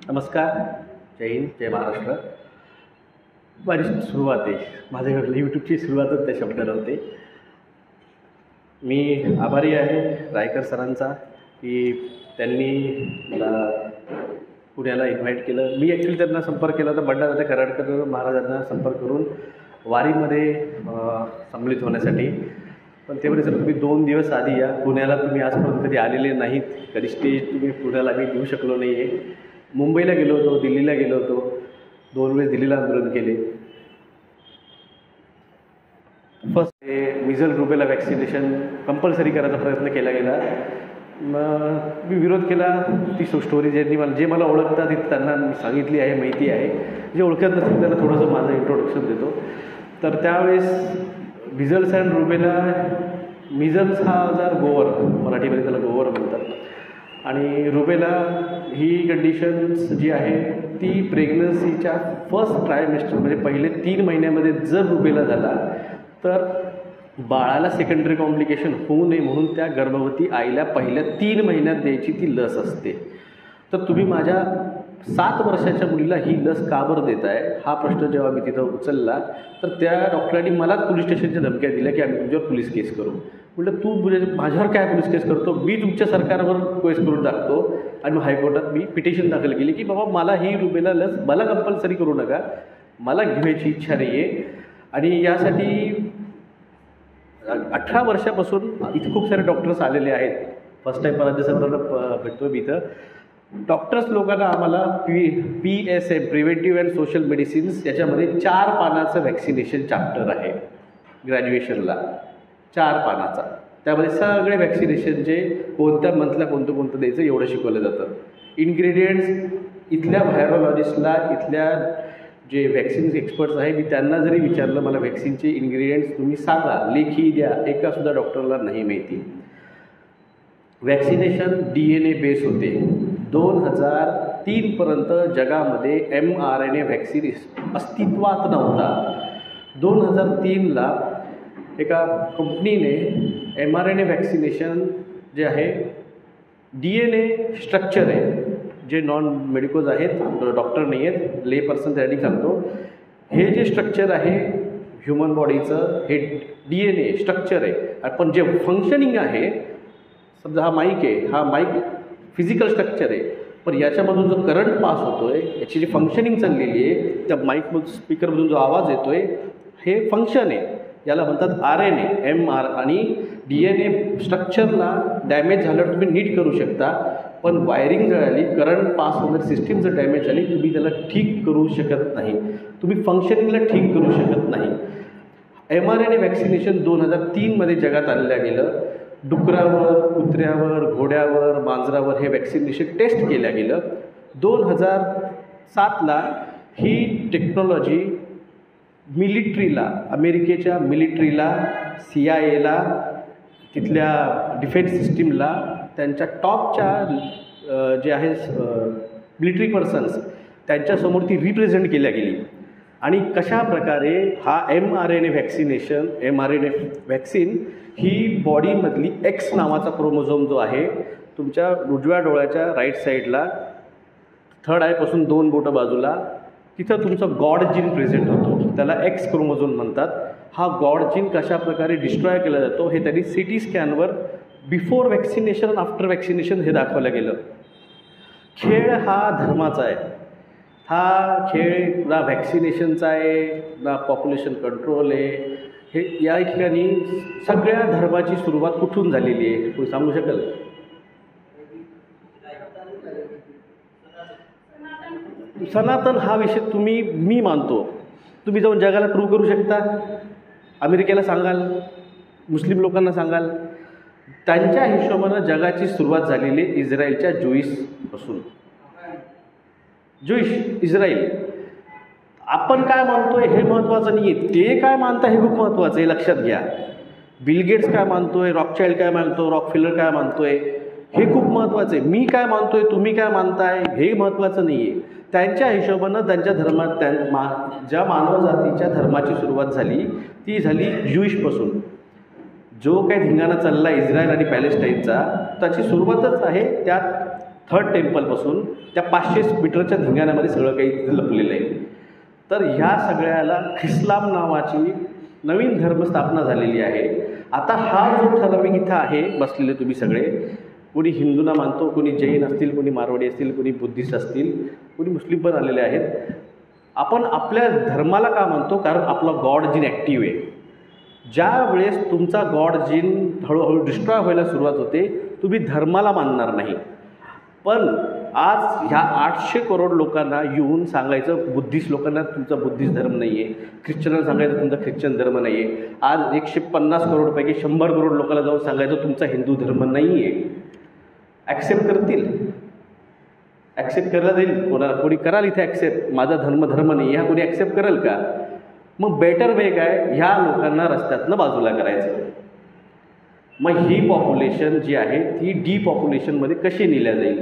नमस्कार, जय हिंद, जय महाराष्ट्र. माझी सुरुवात आहे, माझ्या यूट्यूबची सुरुवातच त्या शब्दाला होते. मी आभारी आहे रायकर सरांचा की त्यांनी मला पुण्याला इन्व्हाइट केलं. मी ॲक्च्युली त्यांना संपर्क केला होता भंडारा कराडकर महाराजांना संपर्क करून वारीमध्ये सम्मिलित होण्यासाठी. पण ते म्हणजे तुम्ही 2 दिवस आधी या पुण्याला. तुम्ही आजपर्यंत कधी आलेले नाहीत, कधी स्टेज तुम्ही पुण्याला मी देऊ शकलो नाही आहे. मुंबईला गेलो होतो, दिल्लीला गेलो होतो, 2 वेळेस दिल्लीला आंदोलन केले. फर्स्ट मिझल रुबेला वॅक्सिनेशन कंपल्सरी करायचा प्रयत्न केला गेला. मग मी विरोध केला. ती स्टोरी ज्यांनी जे मला ओळखतात त्यांना मी सांगितली आहे, माहिती आहे. जे ओळखत नसतील त्यांना थोडंसं माझं इंट्रोडक्शन देतो. तर त्यावेळेस मिझल्स अँड रुबेला, मिझल्स हा गोवर, मराठीमध्ये त्याला गोवर म्हणतात, आणि रुबेला ही कंडिशन्स जी आहे ती प्रेग्नन्सीच्या फर्स्ट ट्रायमेस्टर म्हणजे पहिले 3 महिन्यामध्ये जर रुबेला झाला तर बाळाला सेकंडरी कॉम्प्लिकेशन होऊ नये म्हणून त्या गर्भवती आईला पहिल्या 3 महिन्यात द्यायची ती लस असते. तर तुम्ही माझ्या 7 वर्षाच्या मुलीला ही लस का बरं देत आहे हा प्रश्न जेव्हा मी तिथं उचलला तर त्या डॉक्टरांनी मलाच पोलीस स्टेशनच्या धमक्या दिल्या की आम्ही तुमच्यावर पोलीस केस करू. म्हटलं तू माझ्यावर काय पोलीस केस करतो? मी तुमच्या सरकारवर केस करून टाकतो. आणि मग हायकोर्टात मी पिटिशन दाखल केली की बाबा मला ही रुबेला लस मला कंपल्सरी करू नका, मला घ्यायची इच्छा नाही आहे. आणि यासाठी 18 वर्षापासून इथे खूप सारे डॉक्टर्स आलेले आहेत. फर्स्ट टाईम मला सरांना भेटतो मी इथं. डॉक्टर्स लोकांना आम्हाला PSM preventive and social medicines याच्यामध्ये 4 पानाचं व्हॅक्सिनेशन चॅप्टर आहे ग्रॅज्युएशनला. 4 पानाचा. त्यामध्ये सगळे व्हॅक्सिनेशन जे कोणत्या मंथला कोणतं द्यायचं एवढं शिकवलं जातं. इन्ग्रेडियंट्स इथल्या व्हायरोलॉजिस्टला, इथल्या जे व्हॅक्सिन एक्सपर्ट्स आहे मी त्यांना जरी विचारलं मला व्हॅक्सिनचे इन्ग्रेडियंट्स तुम्ही सांगा, लेखी द्या, एकासुद्धा डॉक्टरला नाही माहिती. व्हॅक्सिनेशन DNA बेस होते. 2003पर्यंत जगामध्ये mRNA व्हॅक्सिन अस्तित्वात नव्हता. 2003ला एका कंपनीने mRNA व्हॅक्सिनेशन जे आहे DNA स्ट्रक्चर आहे, जे नॉन मेडिकोज आहेत, डॉक्टर नाही आहेत, ले पर्सन त्यासाठी सांगतो, हे जे स्ट्रक्चर आहे ह्युमन बॉडीचं हे DNA स्ट्रक्चर आहे. पण जे फंक्शनिंग आहे, समजा हा माईक आहे, हा माईक फिजिकल स्ट्रक्चर आहे, पण याच्यामधून जो करंट पास होतो आहे, याची जी फंक्शनिंग चाललेली आहे, त्या माईकमधून स्पीकरमधून जो आवाज येतो आहे हे फंक्शन आहे. याला म्हणतात RNA, MR. आणि DNA स्ट्रक्चरला डॅमेज झाल्यावर तुम्ही नीट करू शकता, पण वायरिंग जळाली, करंट पास होणारी सिस्टीम जर डॅमेज झाली तुम्ही त्याला ठीक करू शकत नाही, तुम्ही फंक्शनिंगला ठीक करू शकत नाही. mRNA व्हॅक्सिनेशन 2003मध्ये जगात आणलं गेलं. डुकरावर, कुत्र्यावर, घोड्यावर, मांजरावर हे व्हॅक्सिनेशन टेस्ट केलं गेलं. 2007ला ही टेक्नॉलॉजी मिलिटरीला, अमेरिकेच्या मिलिटरीला, CIAला, तिथल्या डिफेन्स सिस्टीमला, त्यांच्या टॉपच्या जे आहे मिलिटरी पर्सन्स त्यांच्यासमोर ती रिप्रेझेंट केल्या गेली. आणि कशा प्रकारे हा mRNA व्हॅक्सिनेशन, mRNA व्हॅक्सिन ही बॉडीमधली X नावाचा क्रोमोझोम जो आहे तुमच्या उजव्या डोळ्याच्या राईट साईडला 3rd आयपासून 2 बोटं बाजूला, तिथं तुमचा गॉड जीन प्रेझेंट होतो, त्याला X क्रोमोझोम म्हणतात. हा गॉड जीन कशा प्रकारे डिस्ट्रॉय केला जातो हे त्यांनी CT स्कॅनवर बिफोर व्हॅक्सिनेशन आणि आफ्टर व्हॅक्सिनेशन हे दाखवलं गेलं. खेळ हा धर्माचा आहे. हा खेळ ना व्हॅक्सिनेशनचा आहे ना पॉप्युलेशन कंट्रोल आहे. हे या ठिकाणी सगळ्या धर्माची सुरुवात कुठून झालेली आहे कोणी सांगू शकाल? सनातन हा विषय मी मानतो. तुम्ही जाऊन जगाला प्रूव्ह करू शकता. अमेरिकेला सांगाल, मुस्लिम लोकांना सांगाल. त्यांच्या हिशोबानं जगाची सुरुवात झालेली इस्रायलच्या ज्यूईशपासून. इस्रायल. आपण काय मानतोय हे महत्त्वाचं नाही आहे, ते काय मानता हे खूप महत्त्वाचं आहे, लक्षात घ्या. बिल गेट्स काय मानतोय, रॉकचाइल्ड काय मानतो, रॉकफेलर काय मानतोय हे खूप महत्त्वाचं आहे. मी काय मानतोय, तुम्ही काय मानताय हे महत्त्वाचं नाही आहे. त्यांच्या हिशोबानं त्यांच्या धर्मात ज्या मानवजातीच्या धर्माची सुरुवात झाली ती झाली ज्यूईशपासून. जो काही धिंगाणा चालला इस्रायल आणि पॅलेस्टाईनचा त्याची सुरुवातच आहे त्यात थर्ड टेम्पलपासून त्या 500 मीटरच्या धिंगाण्यामध्ये सगळं काही तिथे लपलेलं आहे. तर ह्या सगळ्याला ख्रिस्लाम नावाची नवीन धर्मस्थापना झालेली आहे. आता हा जो ठराविक इथं आहे बसलेले तुम्ही सगळे, कोणी हिंदूंना मानतो, कोणी जैन असतील, कोणी मारवाडी असतील, कोणी बुद्धिस्ट असतील, कोणी मुस्लिम पण आलेले आहेत. आपण आपल्या धर्माला का मानतो? कारण आपला गॉड जीन ॲक्टिव्ह आहे. ज्या वेळेस तुमचा गॉड जीन हळूहळू डिस्ट्रॉय व्हायला सुरुवात होते, तुम्ही धर्माला मानणार नाही. पण आज ह्या 800 करोड लोकांना येऊन सांगायचं, बुद्धिस्ट लोकांना तुमचा बुद्धिस्ट धर्म नाही आहे, ख्रिश्चनांना सांगायचं तुमचा ख्रिश्चन धर्म नाही आहे. आज 150 करोडपैकी 100 करोड लोकांना जाऊन सांगायचं तुमचा हिंदू धर्म नाही आहे. ॲक्सेप्ट करतील? ॲक्सेप्ट करायला जाईल कोणाला? कोणी कराल इथे ॲक्सेप्ट? माझा धर्म नाही ह्या कोणी ॲक्सेप्ट करेल का? मग बेटर वे काय? ह्या लोकांना रस्त्यातनं बाजूला करायचं. मग ही पॉप्युलेशन जी आहे ती डिपॉप्युलेशनमध्ये कशी नेल्या जाईल?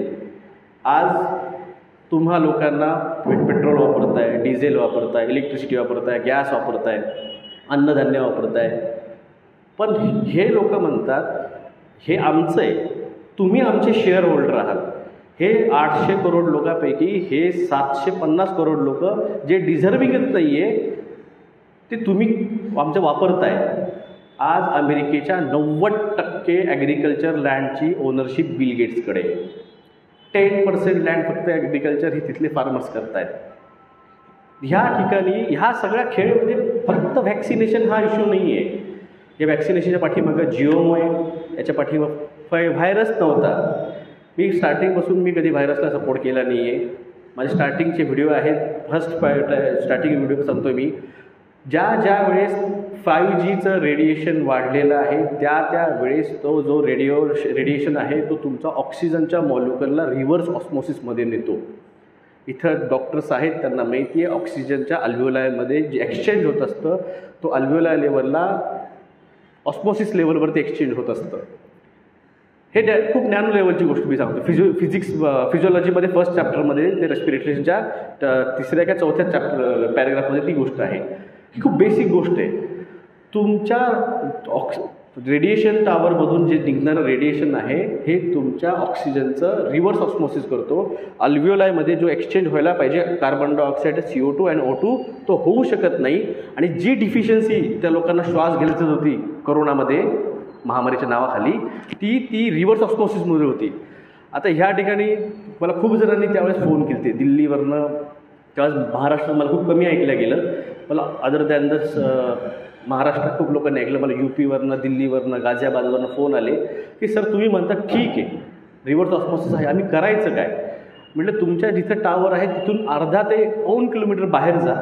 आज तुम्हा लोकांना पेट्रोल वापरताय, डिझेल वापरताय, इलेक्ट्रिसिटी वापरताय, गॅस वापरताय, अन्नधान्य वापरताय. पण हे लोक म्हणतात हे आमचं आहे, तुम्ही आमचे शेअर होल्डर आहात. हे 800 करोड लोकांपैकी हे 750 करोड लोक जे डिझर्विंगच नाही आहे ते तुम्ही आमचं वापरताय. आज अमेरिकेच्या 90% ॲग्रिकल्चर लँडची ओनरशिप बिल गेट्सकडे. 10% लँड फक्त ॲग्रिकल्चर ही तिथले फार्मर्स करतायत. ह्या ठिकाणी ह्या सगळ्या खेळ म्हणजे फक्त व्हॅक्सिनेशन हा इश्यू नाही आहे. या व्हॅक्सिनेशनच्या पाठीमागं जिओमो आहे, याच्या पाठीमागं व्हायरस नव्हता. मी स्टार्टिंगपासून मी कधी व्हायरसला सपोर्ट केला नाही आहे. माझे स्टार्टिंगचे व्हिडिओ आहेत, स्टार्टिंग व्हिडिओ सांगतो मी. ज्या वेळेस 5Gचं रेडिएशन वाढलेलं आहे त्या वेळेस तो जो रेडिएशन आहे तो तुमचा ऑक्सिजनच्या मॉलिक्युलला रिव्हर्स ऑस्मोसिसमध्ये नेतो. इथं डॉक्टर्स आहेत, त्यांना माहिती आहे ऑक्सिजनच्या अल्व्होलायमध्ये जे एक्सचेंज होत असतं तो अल्व्होलाय लेवलला ऑस्मोसिस लेवलवरती एक्सचेंज होत असतं. हे खूप नॅनो लेवलची गोष्ट मी सांगतो. फिजिओलॉजीमध्ये फर्स्ट चॅप्टरमध्ये ते रेस्पिरेशनच्या 3ऱ्या का 4थ्या चॅप्टर पॅरेग्राफमध्ये ती गोष्ट आहे. ही खूप बेसिक गोष्ट आहे. तुमच्या रेडिएशन टावरमधून जे निघणारं रेडिएशन आहे हे तुमच्या ऑक्सिजनचं रिव्हर्स ऑस्मोसिस करतो. अल्व्होलायमध्ये जो एक्सचेंज व्हायला पाहिजे कार्बन डायऑक्साईड CO2 आणि O2 तो होऊ शकत नाही. आणि जी डिफिशियन्सी त्या लोकांना श्वास घ्यायची होती करोनामध्ये महामारीच्या नावाखाली ती रिव्हर्स ऑस्मोसिसमध्ये होती. आता ह्या ठिकाणी मला खूप जणांनी त्यावेळेस फोन केले दिल्लीवरनं. त्यावेळेस महाराष्ट्रात मला खूप कमी ऐकलं गेलं. मला अदर दॅन दस महाराष्ट्रात खूप लोकांनी ऐकलं. मला UPवरनं, दिल्लीवरनं, गाझियाबादवरनं फोन आले की सर तुम्ही म्हणता ठीक आहे रिव्हर्स ऑस्मोसिस आहे, आम्ही करायचं काय? म्हटलं तुमच्या जिथं टावर आहे तिथून अर्धा ते 2 किलोमीटर बाहेर जा,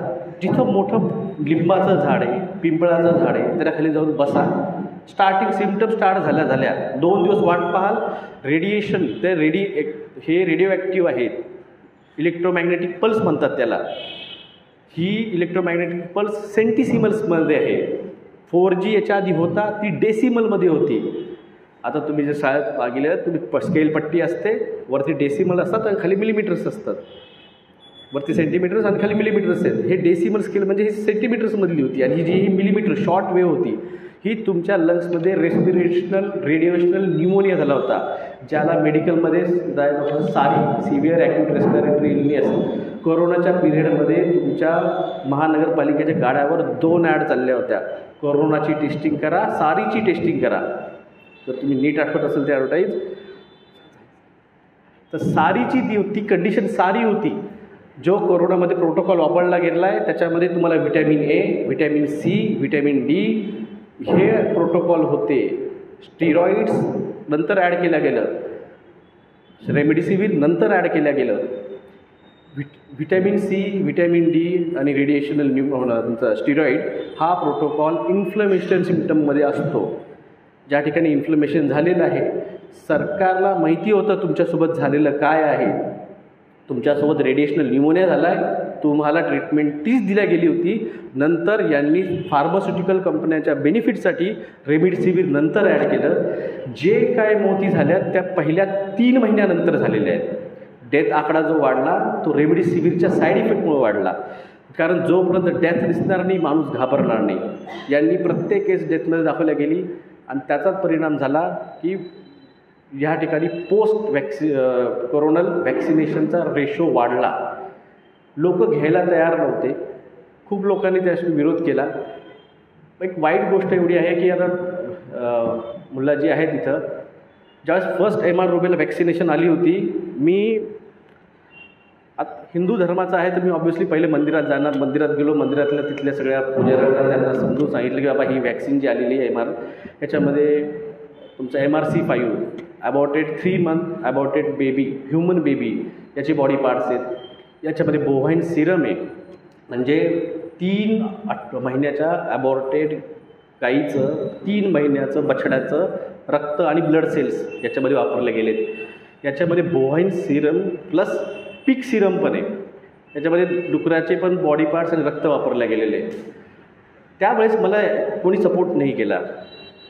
जिथं मोठं लिंबाचं झाड आहे, पिंपळाचं झाड आहे, त्याच्याखाली जाऊन बसा. स्टार्टिंग सिम्पटम स्टार्ट झाल्या 2 दिवस वाट पाहाल. रेडिएशन ते हे रेडिओ ॲक्टिव्ह आहेत. इलेक्ट्रोमॅग्नेटिक पल्स म्हणतात त्याला. ही इलेक्ट्रोमॅग्नेटिक पल्स सेंटीसिमल्समध्ये आहे. 4G याच्या आधी होता ती डेसिमलमध्ये होती. आता तुम्ही जे शाळेत गेले तुम्ही स्केल पट्टी असते, वरती डेसिमल असतात आणि खाली मिलीमीटर्स असतात. वरती सेंटीमीटर्स आणि खाली मिलीमीटर्स आहेत. हे डेसिमल स्केल म्हणजे ही सेंटीमीटर्समधली होती. आणि ही मिलीमीटर शॉर्ट वेव्ह होती ही तुमच्या लंग्समध्ये रेडिएशनल न्यूमोनिया झाला होता, ज्याला मेडिकलमध्ये सारी सिव्हिअर ॲक्यूट रेस्पिरेटरी इलनेस. कोरोनाच्या पिरियडमध्ये तुमच्या महानगरपालिकेच्या गाड्यावर 2 ॲड चालल्या होत्या, कोरोनाची टेस्टिंग करा, सारीची टेस्टिंग करा. जर तुम्ही नीट आठवत असेल ते ॲडव्हर्टाईज, तर सारीची ती कंडिशन सारी होती. जो कोरोनामध्ये प्रोटोकॉल वापरला गेला आहे त्याच्यामध्ये तुम्हाला vitamin A, vitamin C, vitamin D हे प्रोटोकॉल होते. स्टिरॉइड्स नंतर ॲड केलं गेलं, रेमडेसिवीर नंतर ॲड केलं गेलं. व्हिटॅमिन C, व्हिटॅमिन D आणि रेडिएशनल तुमचा स्टिरॉइड हा प्रोटोकॉल इन्फ्लमेशन सिम्पटममध्ये असतो. ज्या ठिकाणी इन्फ्लमेशन झालेलं आहे, सरकारला माहिती होतं तुमच्यासोबत झालेलं काय आहे. तुमच्यासोबत रेडिएशनल न्यूमोनिया झाला आहे, तुम्हाला ट्रीटमेंट तीच दिल्या गेली होती. नंतर यांनी फार्मास्युटिकल कंपन्यांच्या बेनिफिटसाठी रेमडेसिवीर नंतर ॲड केलं. जे काय मोती झाल्या त्या पहिल्या 3 महिन्यानंतर झालेल्या आहेत. डेथ आकडा जो वाढला तो रेमडेसिवीरच्या साईड इफेक्टमुळे वाढला. कारण जोपर्यंत डेथ दिसणार नाही माणूस घाबरणार नाही. यांनी प्रत्येक केस डेथमध्ये दाखवल्या गेली आणि त्याचाच परिणाम झाला की या ठिकाणी कोरोनल वॅक्सिनेशनचा रेशो वाढला. लोक घ्यायला तयार नव्हते. खूप लोकांनी त्याशी विरोध केला. एक वाईट गोष्ट एवढी आहे की आता मुला जी आहे तिथं ज्यावेळेस फर्स्ट MR रुबेला वॅक्सिनेशन आली होती, मी हिंदू धर्माचा आहे तर मी ऑब्व्हियसली पहिले मंदिरात जाणार. मंदिरात गेलो, मंदिरातल्या तिथल्या सगळ्या पुजाऱ्यांना त्यांना समजून सांगितलं की बाबा ही वॅक्सिन जी आलेली आहे MR, याच्यामध्ये तुमचं MRC5 aborted 3 month aborted baby, human baby याचे बॉडी पार्ट्स आहेत. याच्यामध्ये बोव्हाईन सिरम आहे, म्हणजे 3 महिन्याच्या अबॉर्टेड गाईचं 3 महिन्याचं बछड्याचं रक्त आणि ब्लड सेल्स याच्यामध्ये वापरले गेलेत. याच्यामध्ये बोव्हाईन सिरम प्लस पिग सिरम पण आहे. याच्यामध्ये डुकराचे पण बॉडी पार्ट्स आणि रक्त वापरले गेलेले आहे. त्यावेळेस मला कोणी सपोर्ट नाही केला.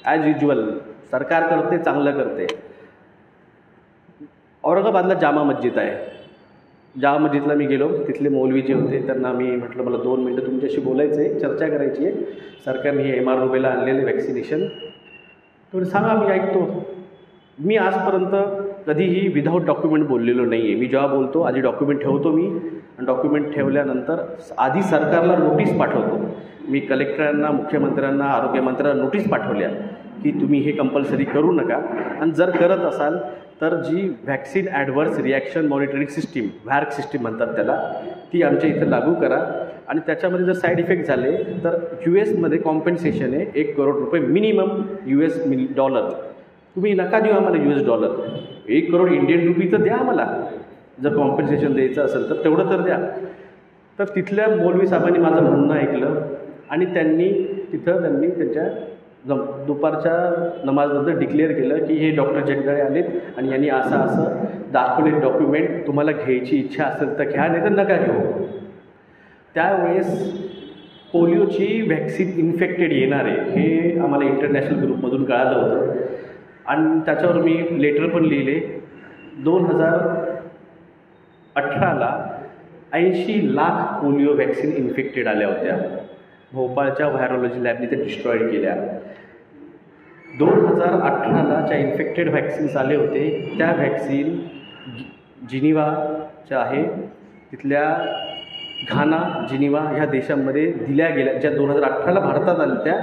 ॲज युज्युअल सरकार करते, चांगलं करते. औरंगाबादला जामा मस्जिद आहे. जामा मस्जिदला मी गेलो. तिथले मौलवी जे होते त्यांना मी म्हटलं मला 2 मिनटं तुमच्याशी बोलायचं आहे, चर्चा करायची आहे. सरकारने हे MR रुबेला आणलेले वॅक्सिनेशन तुम्ही सांगा, मी ऐकतो. मी आजपर्यंत कधीही विदाऊट डॉक्युमेंट बोललेलो नाही आहे. मी जेव्हा बोलतो आधी डॉक्युमेंट ठेवतो मी, आणि डॉक्युमेंट ठेवल्यानंतर आधी सरकारला नोटीस पाठवतो. मी कलेक्टरांना, मुख्यमंत्र्यांना, आरोग्यमंत्र्यांना नोटीस पाठवल्या की तुम्ही हे कंपल्सरी करू नका, आणि जर करत असाल तर जी vaccine adverse reaction monitoring system, VAERS system म्हणतात त्याला, ती आमच्या इथं लागू करा. आणि त्याच्यामध्ये जर साईड इफेक्ट झाले तर US कॉम्पेन्सेशन आहे $1 करोड मिनिमम $. तुम्ही नका देऊ आम्हाला $. $1 करोड इंडियन रुपी तर द्या आम्हाला. जर कॉम्पेन्सेशन द्यायचं असेल तर तेवढं तर द्या. तर तिथल्या मौलवी साहेबांनी माझं म्हणणं ऐकलं आणि त्यांनी त्यांच्या दुपारच्या नमाजनंतर डिक्लेअर केलं की हे डॉक्टर जगदाळे आलेत आणि यांनी असं दाखवले डॉक्युमेंट, तुम्हाला घ्यायची इच्छा असेल तर घ्या, नाही तर नका घेऊ. त्यावेळेस पोलिओची व्हॅक्सिन इन्फेक्टेड येणार आहे हे आम्हाला इंटरनॅशनल ग्रुपमधून कळालं होतं, आणि त्याच्यावर मी लेटर पण लिहिले. 2018ला 80 लाख पोलिओ व्हॅक्सिन इन्फेक्टेड आल्या होत्या. भोपाळच्या व्हायरोलॉजी लॅबने त्या डिस्ट्रॉईड केल्या. 2018ला ज्या इन्फेक्टेड व्हॅक्सिन्स आले होते त्या व्हॅक्सिन जिनिवाच्या आहे, तिथल्या घाना, जिनिवा ह्या देशांमध्ये दिल्या गेल्या. ज्या 2018ला भारतात आल्या त्या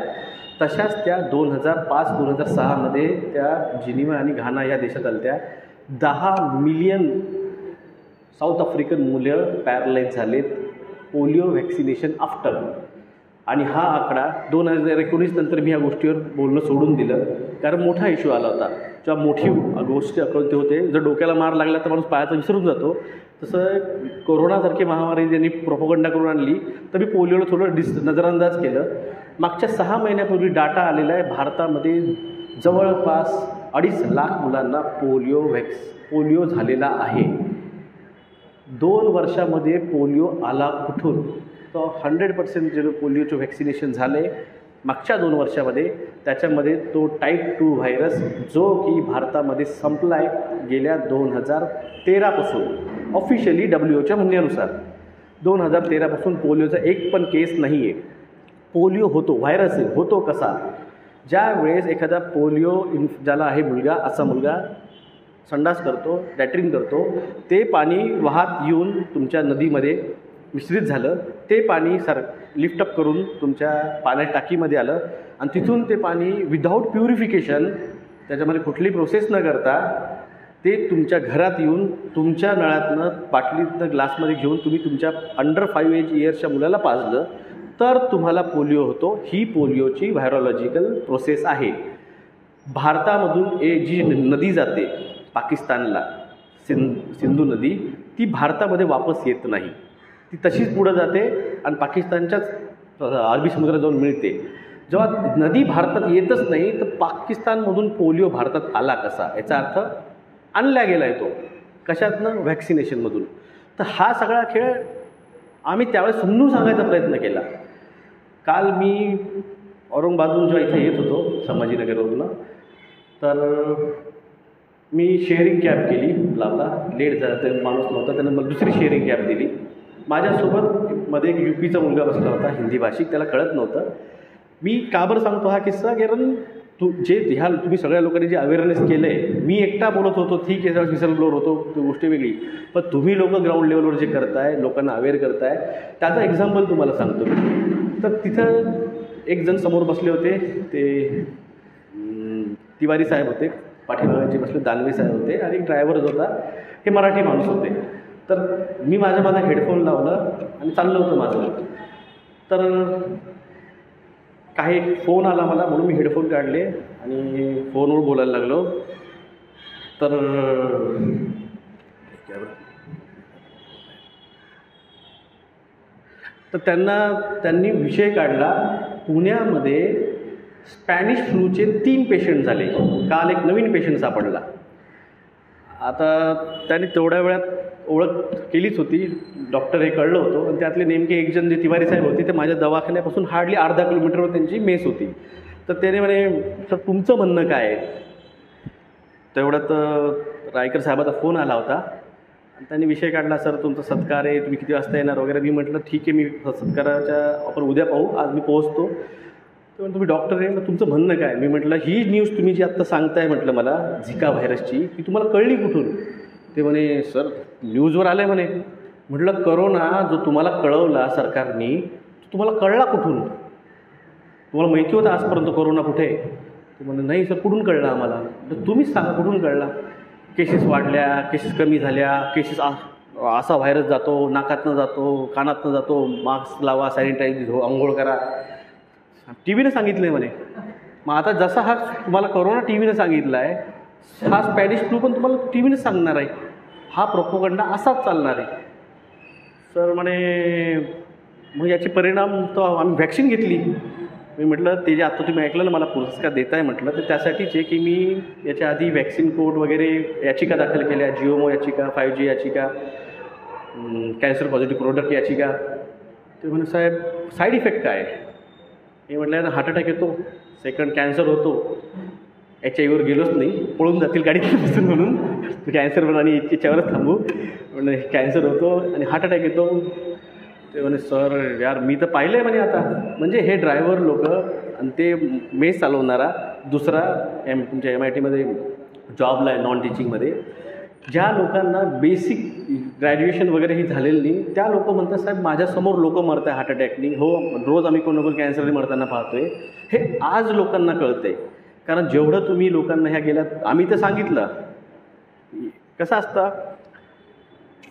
तशाच त्या 2005-2006मध्ये त्या जिनिवा आणि घाना या देशात आल्या त्या. 10 मिलियन साऊथ आफ्रिकन मुलं पॅरलाईज झालेत पोलिओ व्हॅक्सिनेशन आफ्टर. आणि हा आकडा 2019 नंतर मी ह्या गोष्टीवर बोलणं सोडून दिलं, कारण मोठा इश्यू आला होता. जेव्हा मोठी गोष्टी कोणते होते, जर डोक्याला मार लागला तर माणूस पायाचा विसरून जातो. तसं कोरोनासारखी महामारी ज्यांनी प्रोपोगंडा करून आणली तर मी पोलिओला थोडं नजरअंदाज केलं. मागच्या 6 महिन्यापूर्वी डाटा आलेला आहे, भारतामध्ये जवळपास 2.5 लाख मुलांना पोलिओ झालेला आहे. 2 वर्षामध्ये पोलिओ आला कुठून? तर 100% जे पोलिओचं व्हॅक्सिनेशन झाले मागच्या 2 वर्षामध्ये, त्याच्यामध्ये तो टाईप 2 व्हायरस जो की भारतामध्ये संपला आहे गेल्या 2013पासून. ऑफिशियली WHOच्या म्हणण्यानुसार 2013पासून पोलिओचा एक पण केस नाही आहे. पोलिओ होतो, व्हायरस आहे, होतो कसा? ज्या वेळेस एखादा पोलिओ ज्याला आहे मुलगा, असा मुलगा संडास करतो, लॅट्रिन करतो, ते पाणी वाहत येऊन तुमच्या नदीमध्ये मिश्रित झालं, ते पाणी लिफ्टअप करून तुमच्या पाण्याच्या टाकीमध्ये आलं, आणि तिथून ते पाणी विदाऊट प्युरिफिकेशन, त्याच्यामध्ये कुठली प्रोसेस न करता ते तुमच्या घरात येऊन तुमच्या नळातनं, बाटलीतनं, ग्लासमध्ये घेऊन तुम्ही तुमच्या अंडर 5 इयर्सच्या मुलाला पाजलं तर तुम्हाला पोलिओ होतो. ही पोलिओची व्हायरोलॉजिकल प्रोसेस आहे. भारतामधून जी नदी जाते पाकिस्तानला, सिंधू नदी, ती भारतामध्ये वापस येत नाही. ती तशीच पुढं जाते आणि पाकिस्तानच्याच अरबी समुद्रात जाऊन मिळते. जेव्हा नदी भारतात येतच नाही तर पाकिस्तानमधून पोलिओ भारतात आला कसा? याचा अर्थ आणला गेला आहे तो कशातनं? व्हॅक्सिनेशनमधून. तर हा सगळा खेळ आम्ही त्यावेळेस समजून सांगायचा प्रयत्न केला. काल मी औरंगाबादहून जेव्हा इथे येत होतो संभाजीनगरवरून, तर मी शेअरिंग कॅब केली. लावला लेट झाला तर माणूस नव्हता, त्यानं मला दुसरी शेअरिंग कॅब दिली. माझ्यासोबत मध्ये एक UPचा मुलगा बसला होता, हिंदी भाषिक, त्याला कळत नव्हतं. मी का बरं सांगतो हा किस्सा? कारण तुम्ही सगळ्या लोकांनी जे अवेअरनेस केलं आहे, मी एकटा बोलत होतो ठीक आहे, विसल ब्लोअर होतो, ती गोष्ट वेगळी, पण तुम्ही लोक ग्राउंड लेवलवर जे करताय, लोकांना अवेअर करताय, त्याचा एक्झाम्पल तुम्हाला सांगतो मी. तर तिथं एक जण समोर बसले होते, ते तिवारी साहेब होते, पाठीमागाचे बसले दानवे साहेब होते, आणि एक ड्रायव्हर जो होता हे मराठी माणूस होते. तर मी माझा हेडफोन लावलं आणि चाललं होतं माझं. तर काही फोन आला मला, म्हणून मी हेडफोन काढले आणि फोनवर बोलायला लागलो. तर त्यांनी विषय काढला, पुण्यामध्ये स्पॅनिश फ्लूचे 3 पेशंट झाले, काल एक नवीन पेशंट सापडला. आता त्यांनी तेवढ्या वेळात ओळख केलीच होती, डॉक्टर हे कळलं होतं. आणि त्यातले नेमके एक जण जे तिवारी साहेब होते, ते माझ्या दवाखान्यापासून हार्डली अर्धा किलोमीटरवर त्यांची मेस होती. तर त्याने म्हणे, सर तुमचं म्हणणं काय आहे? तेवढ्यात रायकर साहेबाचा फोन आला होता आणि त्यांनी विषय काढला, सर तुमचा सत्कार आहे, तुम्ही किती वाजता येणार वगैरे. मी म्हटलं ठीक आहे, मी सत्काराच्या आपण उद्या पाहू, आज मी पोहोचतो. तर तुम्ही डॉक्टर आहे, मग तुमचं म्हणणं काय? मी म्हटलं ही न्यूज तुम्ही जी आत्ता सांगताय म्हटलं मला झिका व्हायरसची, ती तुम्हाला कळली कुठून? ते म्हणे, सर न्यूजवर आलं आहे म्हणे. म्हटलं करोना जो तुम्हाला कळवला सरकारने, तो तुम्हाला कळला कुठून? तुम्हाला माहिती होतं आजपर्यंत करोना कुठे आहे? ते म्हणे नाही सर, कुठून कळलं आम्हाला? तर तुम्हीच सांगा कुठून कळला? केसेस वाढल्या, केसेस कमी झाल्या, केसेस असा व्हायरस जातो, नाकातनं जातो, कानातनं जातो, मास्क लावा, सॅनिटाईज हो, आंघोळ करा. टी व्हीनं सांगितलं आहे म्हणे. मग आता जसा हा तुम्हाला करोना टी व्हीनं सांगितला आहे, हा स्पॅनिश फ्लू पण तुम्हाला टी व्हीनं सांगणार आहे. हा प्रोपोगंडा असाच चालणार आहे. सर म्हणे, मग याचे परिणाम तर आम्ही व्हॅक्सिन घेतली. मी म्हटलं ते जे आता तुम्ही ऐकलं ना मला पुरस्कार देत आहे म्हटलं, तर त्यासाठीच आहे की मी याच्या आधी व्हॅक्सिन कोड वगैरे याचिका दाखल केल्या, GMO याचिका, 5G याचिका, कॅन्सर पॉझिटिव्ह प्रोडक्ट याचिका. ते म्हणे साहेब साईड इफेक्ट काय? मी म्हटलं ना हार्ट अटॅक येतो, सेकंड कॅन्सर होतो, HIVवर गेलोच नाही, पळून जातील गाडी बसून म्हणून कॅन्सरवर आणि याच्यावरच थांबू. म्हणजे कॅन्सर होतो आणि हार्ट अटॅक येतो. ते म्हणे सर यार मी तर पाहिलं आहे म्हणे आता. म्हणजे हे ड्रायव्हर लोक आणि ते मेस चालवणारा दुसरा तुमच्या MITमध्ये जॉबला आहे नॉन टीचिंगमध्ये, ज्या लोकांना बेसिक ग्रॅज्युएशन वगैरे ही झालेलं नाही, त्या लोक म्हणतात साहेब माझ्यासमोर लोक मरत आहे हार्ट अटॅकनी. हो रोज आम्ही कोण कोण कॅन्सरने मरताना पाहतोय. हे आज लोकांना कळतं आहे, कारण जेवढं तुम्ही लोकांना ह्या गेल्या, आम्ही तर सांगितलं कसं असतं,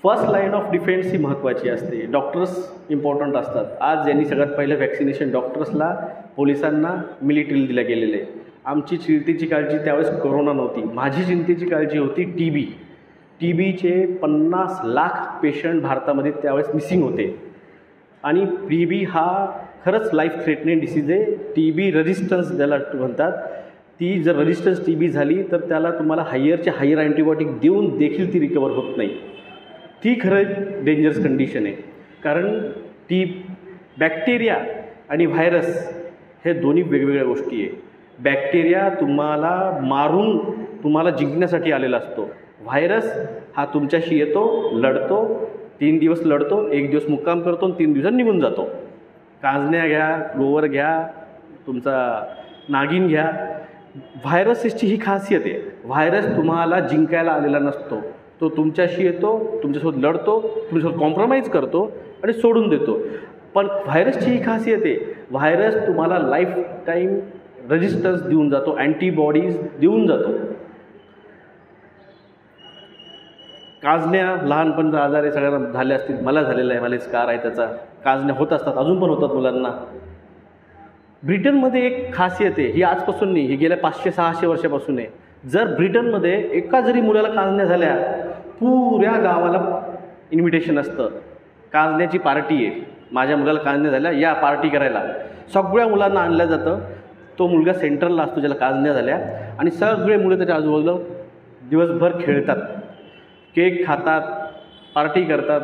फर्स्ट लाईन ऑफ डिफेन्स ही महत्त्वाची असते. डॉक्टर्स इम्पॉर्टंट असतात. आज ज्यांनी सगळ्यात पहिलं व्हॅक्सिनेशन डॉक्टर्सला, पोलिसांना, मिलिटरीला दिलं गेलेलं आहे. आमची चिंतेची काळजी त्यावेळेस कोरोना नव्हती. माझी चिंतेची काळजी होती TBचे 50 लाख पेशंट भारतामध्ये त्यावेळेस मिसिंग होते. आणि TB हा खरंच लाईफ थ्रेटनिंग डिसीज आहे. TB रेजिस्टन्स ज्याला म्हणतात, ती जर रेजिस्टन्स TB झाली तर त्याला तुम्हाला हायर अँटीबायोटिक देऊन देखील ती रिकवर होत नाही. ती खरं डेंजरस कंडिशन आहे. कारण ती बॅक्टेरिया आणि व्हायरस हे दोन्ही वेगवेगळ्या गोष्टी आहे. बॅक्टेरिया तुम्हाला मारून तुम्हाला जिंकण्यासाठी आलेला असतो. व्हायरस हा तुमच्याशी येतो, लढतो, 3 दिवस लढतो, 1 दिवस मुक्काम करतो आणि 3 दिवसांनी निघून जातो. कांजण्या घ्या, गोवर घ्या, तुमचा नागिन घ्या. व्हायरसची ही खासियत आहे. व्हायरस तुम्हाला जिंकायला आलेला नसतो. तो तुमच्याशी येतो, तुमच्यासोबत लढतो, तुमच्यासोबत कॉम्प्रोमाइज करतो आणि सोडून देतो. पण व्हायरसची ही खासियत आहे, व्हायरस तुम्हाला लाईफ टाईम रेजिस्टन्स देऊन जातो, अँटीबॉडीज देऊन जातो. काजण्या लहानपणचा आजार आहे, सगळ्यांना झाले असतील, मला झालेला आहे, मला स्कार आहे त्याचा. काजण्या होत असतात, अजून पण होतात मुलांना. ब्रिटनमध्ये एक खासियत आहे, ही आजपासून नाही, ही गेल्या 500-600 वर्षापासून आहे. जर ब्रिटनमध्ये एका जरी मुलाला काजण्या झाल्या, पुऱ्या गावाला इन्व्हिटेशन असतं, काजण्याची पार्टी आहे, माझ्या मुलाला काजण्या झाल्या, या पार्टी करायला. सगळ्या मुलांना आणलं जातं. तो मुलगा सेंट्रलला असतो ज्याला काजण्या झाल्या, आणि सगळे मुलं त्याच्या आजूबाजूला दिवसभर खेळतात, केक खातात, पार्टी करतात.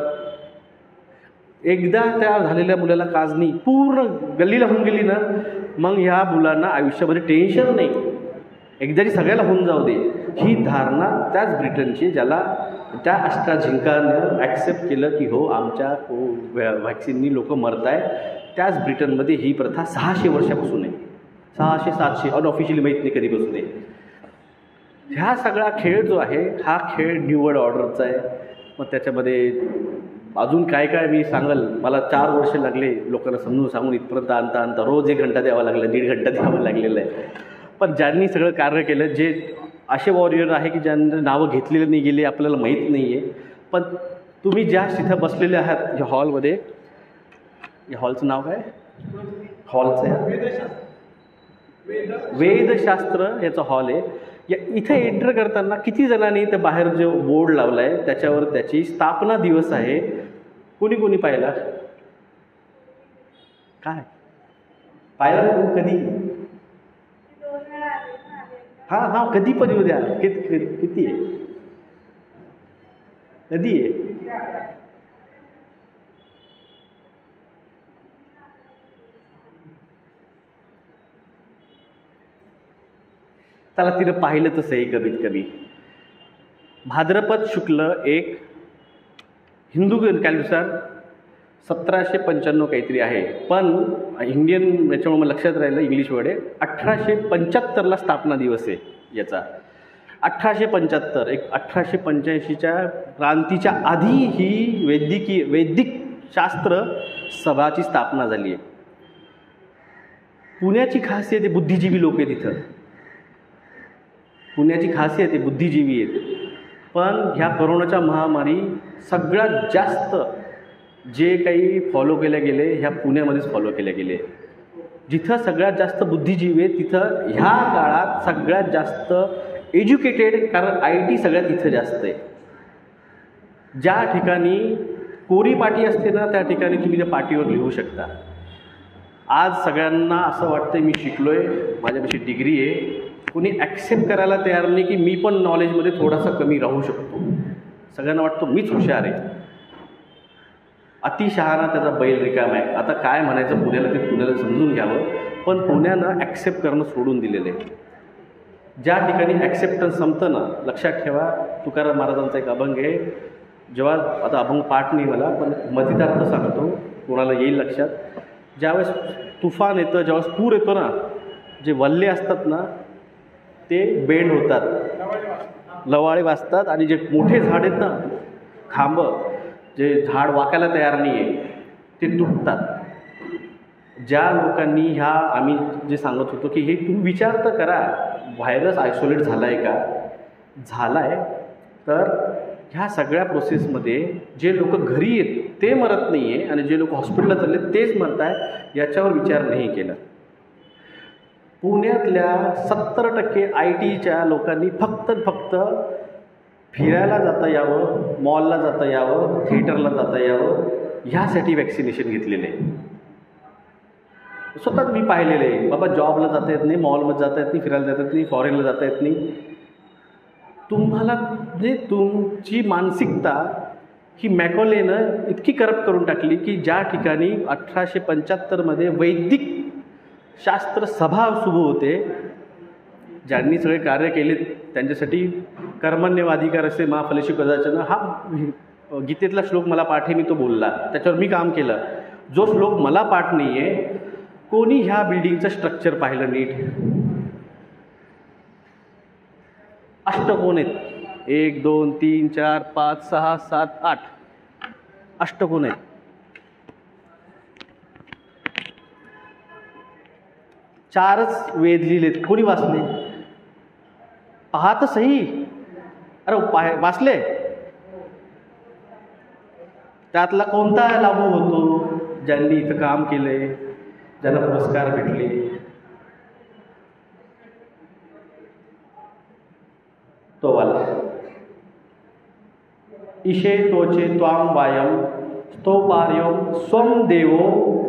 एकदा त्या झालेल्या मुलाला काजनी पूर्ण गल्लीला होऊन गेली ना, मग ह्या मुलांना आयुष्यामध्ये टेन्शन नाही, एकदाची सगळ्याला होऊन जाऊ दे. ही धारणा त्याच ब्रिटनची, ज्याला त्या AstraZenecaनं ॲक्सेप्ट केलं की हो आमच्या व्हॅक्सिननी लोक मरत आहे, त्याच ब्रिटनमध्ये ही प्रथा 600 वर्षापासून आहे. 600 700 अनऑफिशियली माहीत नाही कधी बसले. ह्या सगळा खेळ जो आहे हा खेळ न्यू वर्ल्ड ऑर्डरचा आहे. मग त्याच्यामध्ये अजून काय काय मी सांगल, मला 4 वर्ष लागले लोकांना समजून सांगून इथपर्यंत आणता आणता. रोज 1 घंटा द्यावा लागला, 1.5 घंटा द्यावं लागलेलं आहे. पण ज्यांनी सगळं कार्य केलं, जे असे वॉरियर आहे की ज्यांनी नावं घेतलेले नाही गेले, आपल्याला माहीत नाही आहे. पण तुम्ही ज्या तिथं बसलेले आहात या हॉलमध्ये, या हॉलचं नाव काय? हॉलचं आहे वेदशास्त्र याचा हॉल आहे. या इथे एंटर करताना किती जणांनी ते बाहेर जो बोर्ड लावला आहे त्याच्यावर त्याची स्थापना दिवस आहे, कोणी कोणी पाहिला? काय पाहिलं? कधी? हां हां, कधी पण येऊ द्या. किती आहे? कधी आहे? त्याला तिनं पाहिलं तसं आहे कमीत कमी. भाद्रपद शुक्ल 1 हिंदू कॅलेंडरनुसार 1795 काहीतरी आहे. पण इंडियन याच्यामुळे मला लक्षात राहिलं इंग्लिशमध्ये 1875ला स्थापना दिवस आहे याचा. 1875 एक 1885च्या क्रांतीच्या आधी ही वैदिक शास्त्र सभाची स्थापना झाली आहे. पुण्याची खासियत आहे बुद्धिजीवी लोक आहेत इथं. पुण्याची खासियत आहे बुद्धिजीवी आहेत. पण ह्या कोरोनाच्या महामारी सगळ्यात जास्त जे काही फॉलो केले गेले ह्या पुण्यामध्येच फॉलो केले गेले. जिथं सगळ्यात जास्त बुद्धिजीवी आहेत तिथं ह्या काळात सगळ्यात जास्त एज्युकेटेड, कारण IT सगळ्यात इथं जास्त आहे. ज्या ठिकाणी कोरी पाटी असते ना त्या ठिकाणी तुम्ही त्या पाटीवर लिहू शकता. आज सगळ्यांना असं वाटतं मी शिकलो आहे, माझ्यापाशी डिग्री आहे. कोणी ॲक्सेप्ट करायला तयार नाही की मी पण नॉलेजमध्ये थोडासा कमी राहू शकतो. सगळ्यांना वाटतं मीच हुशार आहे. अतिशहाणा त्याचा बैल रिकाम आहे. आता काय म्हणायचं पुण्याला ते पुण्याला समजून घ्यावं. पण पुण्यानं ॲक्सेप्ट करणं सोडून दिलेलं आहे. ज्या ठिकाणी ॲक्सेप्टन्स संपतं ना, लक्षात ठेवा तुकाराम महाराजांचा एक अभंग आहे. जेव्हा आता अभंग पाठ नाही मला, पण मतितार्थ सांगतो कोणाला येईल लक्षात. ज्यावेळेस तुफान येतं, ज्यावेळेस पूर येतो ना, जे वल्ले असतात ना ते बेंड होतात, लवाळे वाजतात. आणि जे मोठे झाड आहेत ना, खांब, जे झाड वाकायला तयार नाही आहे ते तुटतात. ज्या लोकांनी ह्या आम्ही जे सांगत होतो की हे तुम्ही विचार तर करा, व्हायरस आयसोलेट झाला आहे का? झाला आहे. तर ह्या सगळ्या प्रोसेसमध्ये जे लोक घरी आहेत ते मरत नाही आहे आणि जे लोक हॉस्पिटलला चालले तेच मरत आहे, याच्यावर विचार नाही केला. पुण्यातल्या 70% ITच्या लोकांनी फक्त फिरायला जाता यावं, मॉलला जाता यावं, थिएटरला जाता यावं ह्यासाठी वॅक्सिनेशन घेतलेलं आहे. स्वतःच मी पाहिलेलं आहे. बाबा जॉबला जाता येत नाही, मॉलमध्ये जाता येत नाही, फिरायला जाता येत नाही, फॉरेनला जाता येत नाही. तुम्हाला म्हणजे तुमची मानसिकता ही मॅकॉलेनं इतकी करप्ट करून टाकली की ज्या ठिकाणी 1875मध्ये वैदिक शास्त्र सभा सुरू होते, ज्यांनी सगळे कार्य केले त्यांच्यासाठी कर्मण्यवाधिकार असे महाफलेषु कदाचन हा गीतेतला श्लोक मला पाठ आहे, मी तो बोलला, त्याच्यावर मी काम केलं. जो श्लोक मला पाठ नाही आहे, कोणी ह्या बिल्डिंगचं स्ट्रक्चर पाहिलं नीट? अष्टकोन आहेत, 1 2 3 4 5 6 7 8 अष्टकोन आहेत. 4च वेद लिहिलेत, कोणी वाचले? पहा तर सही. अरे वाचले? त्यातला कोणता लागू होतो? ज्यांनी इथं काम केले, ज्यांना पुरस्कार भेटले. तो वाला ईशे तोचे त्वाम वायम स्तोपार्यम स्वम देवो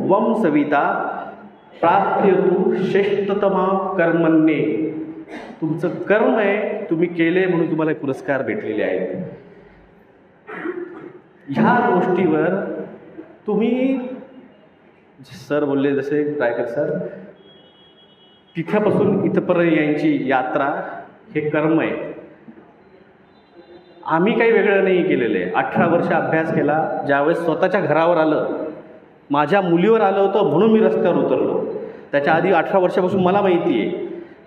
वम सविता प्राप्यतु श्रेष्ठतमा कर्मण्ये. तुमचं कर्म आहे, तुम्ही केले म्हणून तुम्हाला पुरस्कार भेटलेले आहेत. ह्या गोष्टीवर तुम्ही सर बोलले जसे रायकर सर, तिथपासून इथपर्यंत यायची यात्रा हे कर्म आहे. आम्ही काही वेगळं नाही केलेलं आहे. 18 वर्ष अभ्यास केला. ज्यावेळेस स्वतःच्या घरावर आलं, माझ्या मुलीवर आलं होतं म्हणून मी रस्त्यावर उतरलो. त्याच्या आधी 18 वर्षापासून मला माहिती आहे.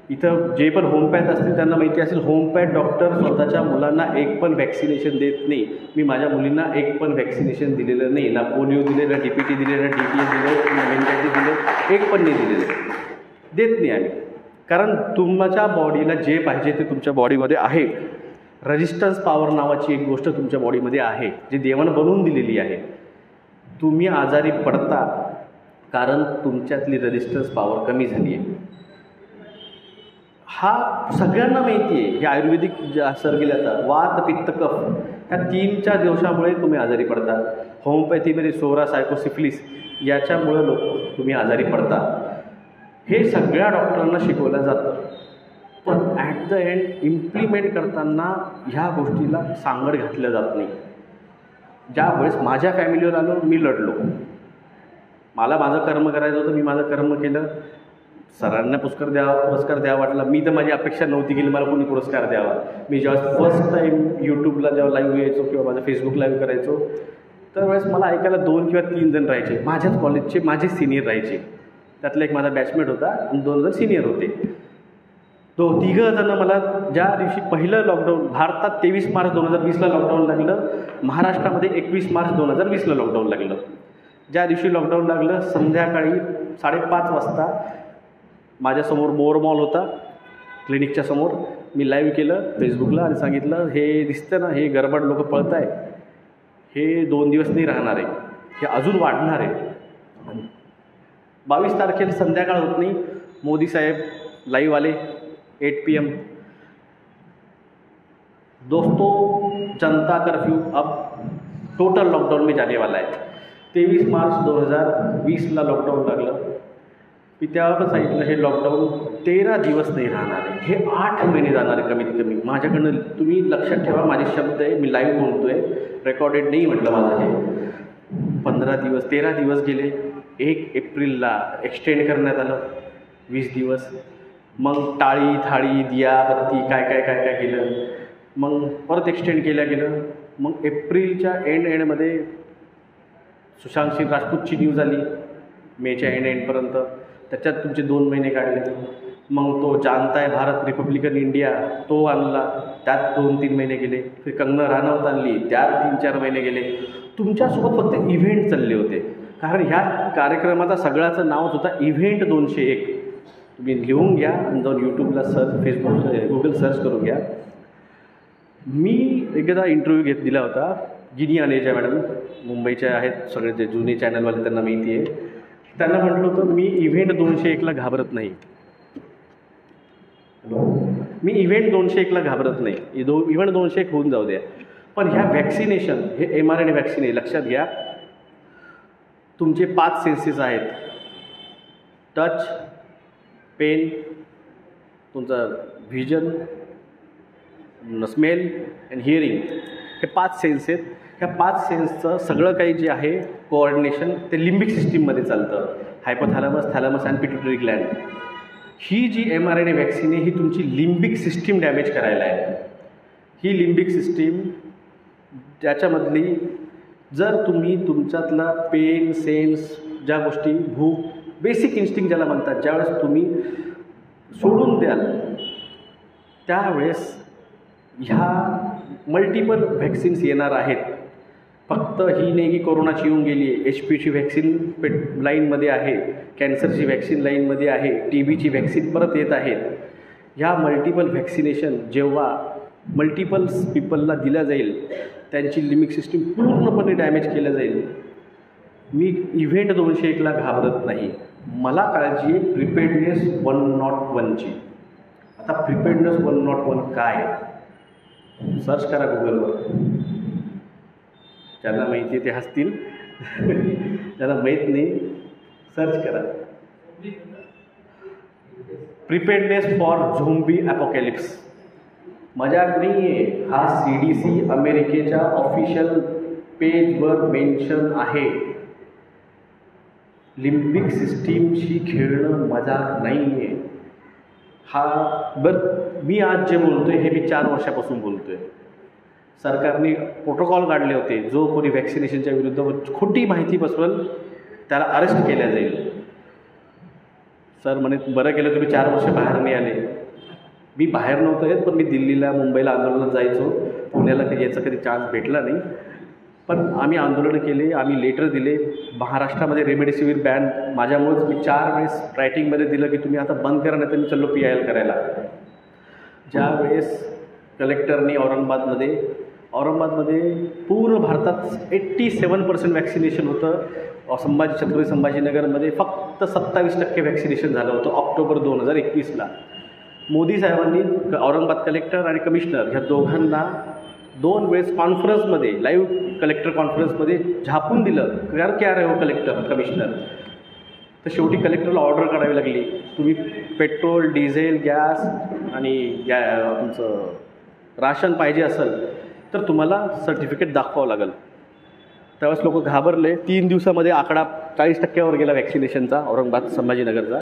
इथं जे पण होमपॅथ असतील त्यांना माहिती असेल, होमपॅथ डॉक्टर स्वतःच्या मुलांना एक पण व्हॅक्सिनेशन देत नाही. मी माझ्या मुलींना एक पण व्हॅक्सिनेशन दिलेलं नाही. ना पोलिओ दिले, ना DPT दिले, ना DTS दिले, ना मेनिंजायटिस दिले, एक पण नाही दिलेलं, देत नाही आम्ही. कारण तुमच्या बॉडीला जे पाहिजे ते तुमच्या बॉडीमध्ये आहे. रेजिस्टन्स पॉवर नावाची एक गोष्ट तुमच्या बॉडीमध्ये आहे, जी देवानं बनवून दिलेली आहे. तुम्ही आजारी पडता कारण तुमच्यातली रेजिस्टन्स पॉवर कमी झाली आहे. हा सगळ्यांना माहिती आहे. हे आयुर्वेदिक ज्या सर गेले आता, वात पित्त कफ ह्या 3-4 दोषामुळे तुम्ही आजारी पडता. होमिओपॅथीमध्ये सोरा सायकोसिफिलिस याच्यामुळे तुम्ही आजारी पडता. हे सगळ्या डॉक्टरांना शिकवलं जातं, पण ॲट द एंड इम्प्लिमेंट करताना ह्या गोष्टीला सांगड घातलं जात नाही. ज्या वेळेस माझ्या फॅमिलीवर आलो, मी लढलो. मला माझं कर्म करायचं होतं, मी माझं कर्म केलं. सरांना पुरस्कार द्यावा वाटला. मी तर माझी अपेक्षा नव्हती केली मला कोणी पुरस्कार द्यावा. मी जेव्हा फर्स्ट टाईम यूट्यूबला जेव्हा लाईव्ह यायचो किंवा माझं फेसबुक लाईव्ह करायचो, त्यावेळेस मला ऐकायला 2 किंवा 3 जण राहायचे. माझ्याच कॉलेजचे माझे सिनियर राहायचे. त्यातला एक माझा बॅचमेट होता आणि 2 जण सिनियर होते. तो 3 जण मला ज्या दिवशी पहिलं लॉकडाऊन भारतात 23 मार्च 2020ला लॉकडाऊन लागलं, महाराष्ट्रामध्ये 21 मार्च 2020ला लॉकडाऊन लागलं. ज्या दिवशी लॉकडाऊन लागलं संध्याकाळी 5:30 वाजता माझ्यासमोर मोर मॉल होता क्लिनिकच्या समोर. मी लाईव्ह केलं फेसबुकला आणि सांगितलं, हे दिसतं ना, हे गडबड लोक पळत आहे, हे 2 दिवस नाही राहणार आहे, हे अजून वाढणार आहे. 22 तारखेला संध्याकाळ होत नाही, मोदी साहेब लाईव्ह आले 8 PM. दोस्तों, जनता कर्फ्यू अब टोटल लॉकडाऊन में जाने वाला है. 23 मार्च 2020ला लॉकडाऊन लागलं. मी तेव्हा पण सांगितलं, हे लॉकडाऊन 13 दिवस नाही राहणार आहे, हे 8 महिने जाणार आहे कमीत कमी. माझ्याकडनं तुम्ही लक्षात ठेवा, माझे शब्द आहे, मी लाईव्ह बोलतो आहे, रेकॉर्डेड नाही म्हटलं माझं. हे 15 दिवस 13 दिवस गेले. 1 एप्रिलला एक्सटेंड करण्यात आलं 20 दिवस. मग टाळी थाळी दिया बत्ती काय काय काय काय केलं. मग परत एक्सटेंड केलं गेलं. मग एप्रिलच्या एंडमध्ये सुशांत सिंग राजपूतची न्यूज आली मेच्या एंडपर्यंत. त्याच्यात तुमचे 2 महिने काढले. मग तो जानता है भारत रिपब्लिकन इंडिया तो आणला, त्यात 2-3 महिने गेले. फिर कंगना राणावत आणली, त्यात 3-4 महिने गेले. तुमच्यासोबत फक्त इव्हेंट चालले होते, कारण ह्या कार्यक्रमाचा सगळ्याचं नावच होता इव्हेंट 201. तुम्ही लिहून घ्या आणि जाऊन यूट्यूबला सर्च, फेसबुक, गुगल सर्च करून घ्या. मी एकदा इंटरव्ह्यू दिला होता गिनी आनेजा मॅडम, मुंबईच्या आहेत, सगळे ते जुने चॅनलवाले त्यांना माहिती आहे. त्यांना म्हटलं होतं, मी इव्हेंट 201ला घाबरत नाही. मी इव्हेंट 201ला घाबरत नाही. इव्हेंट 201 होऊन जाऊ द्या, पण ह्या व्हॅक्सिनेशन हे mRNA व्हॅक्सिन आहे. लक्षात घ्या, तुमचे 5 सेन्सेस आहेत, टच, पेन, तुमचा व्हिजन, स्मेल अँड हिअरिंग, हे 5 सेन्स आहेत. ह्या 5 सेन्सचं सगळं काही जे आहे कोऑर्डिनेशन ते लिम्बिक सिस्टीममध्ये चालतं. Hypothalamus, thalamus and pituitary gland. ही जी mRNA व्हॅक्सिन आहे ही तुमची लिम्बिक सिस्टीम डॅमेज करायला आहे. ही लिम्बिक सिस्टीम ज्याच्यामधली जर तुम्ही तुमच्यातला पेन सेन्स, ज्या गोष्टी, भूक, बेसिक इन्स्टिंक्ट ज्याला म्हणतात, ज्यावेळेस तुम्ही सोडून द्याल त्यावेळेस ह्या मल्टिपल व्हॅक्सिन्स येणार आहेत. फक्त ही नाही की कोरोनाची येऊन गेली आहे, HPVची व्हॅक्सिन लाईनमध्ये आहे, कॅन्सरची व्हॅक्सिन लाईनमध्ये आहे, TBची व्हॅक्सिन परत येत आहेत. ह्या मल्टिपल व्हॅक्सिनेशन जेव्हा मल्टिपल पीपलला दिल्या जाईल, त्यांची लिम्बिक सिस्टीम पूर्णपणे डॅमेज केलं जाईल. मी इव्हेंट 201ला घाबरत नाही. मला काळजी आहे प्रिपेअर्डनेस 101ची. आता प्रिपेअर्डनेस 101 काय, सर्च करा गुगलवर. ज्यांना माहिती आहे ते हसतील, ज्यांना माहीत नाही सर्च करा. प्रिपेअर्डनेस फॉर झोम्बी ॲपोकॅलिप्स. मजाक नाही आहे, हा CDC अमेरिकेच्या ऑफिशियल पेजवर मेन्शन आहे. लिम्बिक सिस्टीमशी खेळणं मजाक नाही आहे. हा बरं, मी आज जे बोलतो आहे हे मी 4 वर्षापासून बोलतो आहे. सरकारने प्रोटोकॉल काढले होते, जो कोणी व्हॅक्सिनेशनच्या विरुद्ध खोटी माहिती पसरवल त्याला अरेस्ट केल्या जाईल. सर म्हणे बरं केलं तुम्ही 4 वर्ष बाहेर नाही आले. मी बाहेर नव्हतो येत, पण मी दिल्लीला मुंबईला आंदोलनात जायचो. पुण्याला कधी याचा कधी चान्स भेटला नाही. पण आम्ही आंदोलनं केले, आम्ही लेटर दिले. महाराष्ट्रामध्ये रेमडेसिवीर बॅन माझ्यामुळेच मी 4 वेळेस रायटिंगमध्ये दिलं की तुम्ही आता बंद करा, नाही तर मी चाललो PIL करायला. ज्यावेळेस कलेक्टरनी औरंगाबादमध्ये पूर्ण भारतात 87% वॅक्सिनेशन होतं. छत्रपती संभाजीनगरमध्ये फक्त 27% वॅक्सिनेशन झालं होतं ऑक्टोबर 2021ला. मोदी साहेबांनी औरंगाबाद कलेक्टर आणि कमिशनर ह्या दोघांना 2 वेळेस कॉन्फरन्समध्ये, लाईव्ह कलेक्टर कॉन्फरन्समध्ये झापून दिलं, यार क्या रे हो कलेक्टर कमिशनर. तर शेवटी कलेक्टरला ऑर्डर काढावी लागली, तुम्ही पेट्रोल, डिझेल, गॅस आणि तुमचं राशन पाहिजे असेल तर तुम्हाला सर्टिफिकेट दाखवावं लागेल. त्यावेळेस लोक घाबरले. 3 दिवसामध्ये आकडा 40%वर गेला वॅक्सिनेशनचा औरंगाबाद संभाजीनगरचा.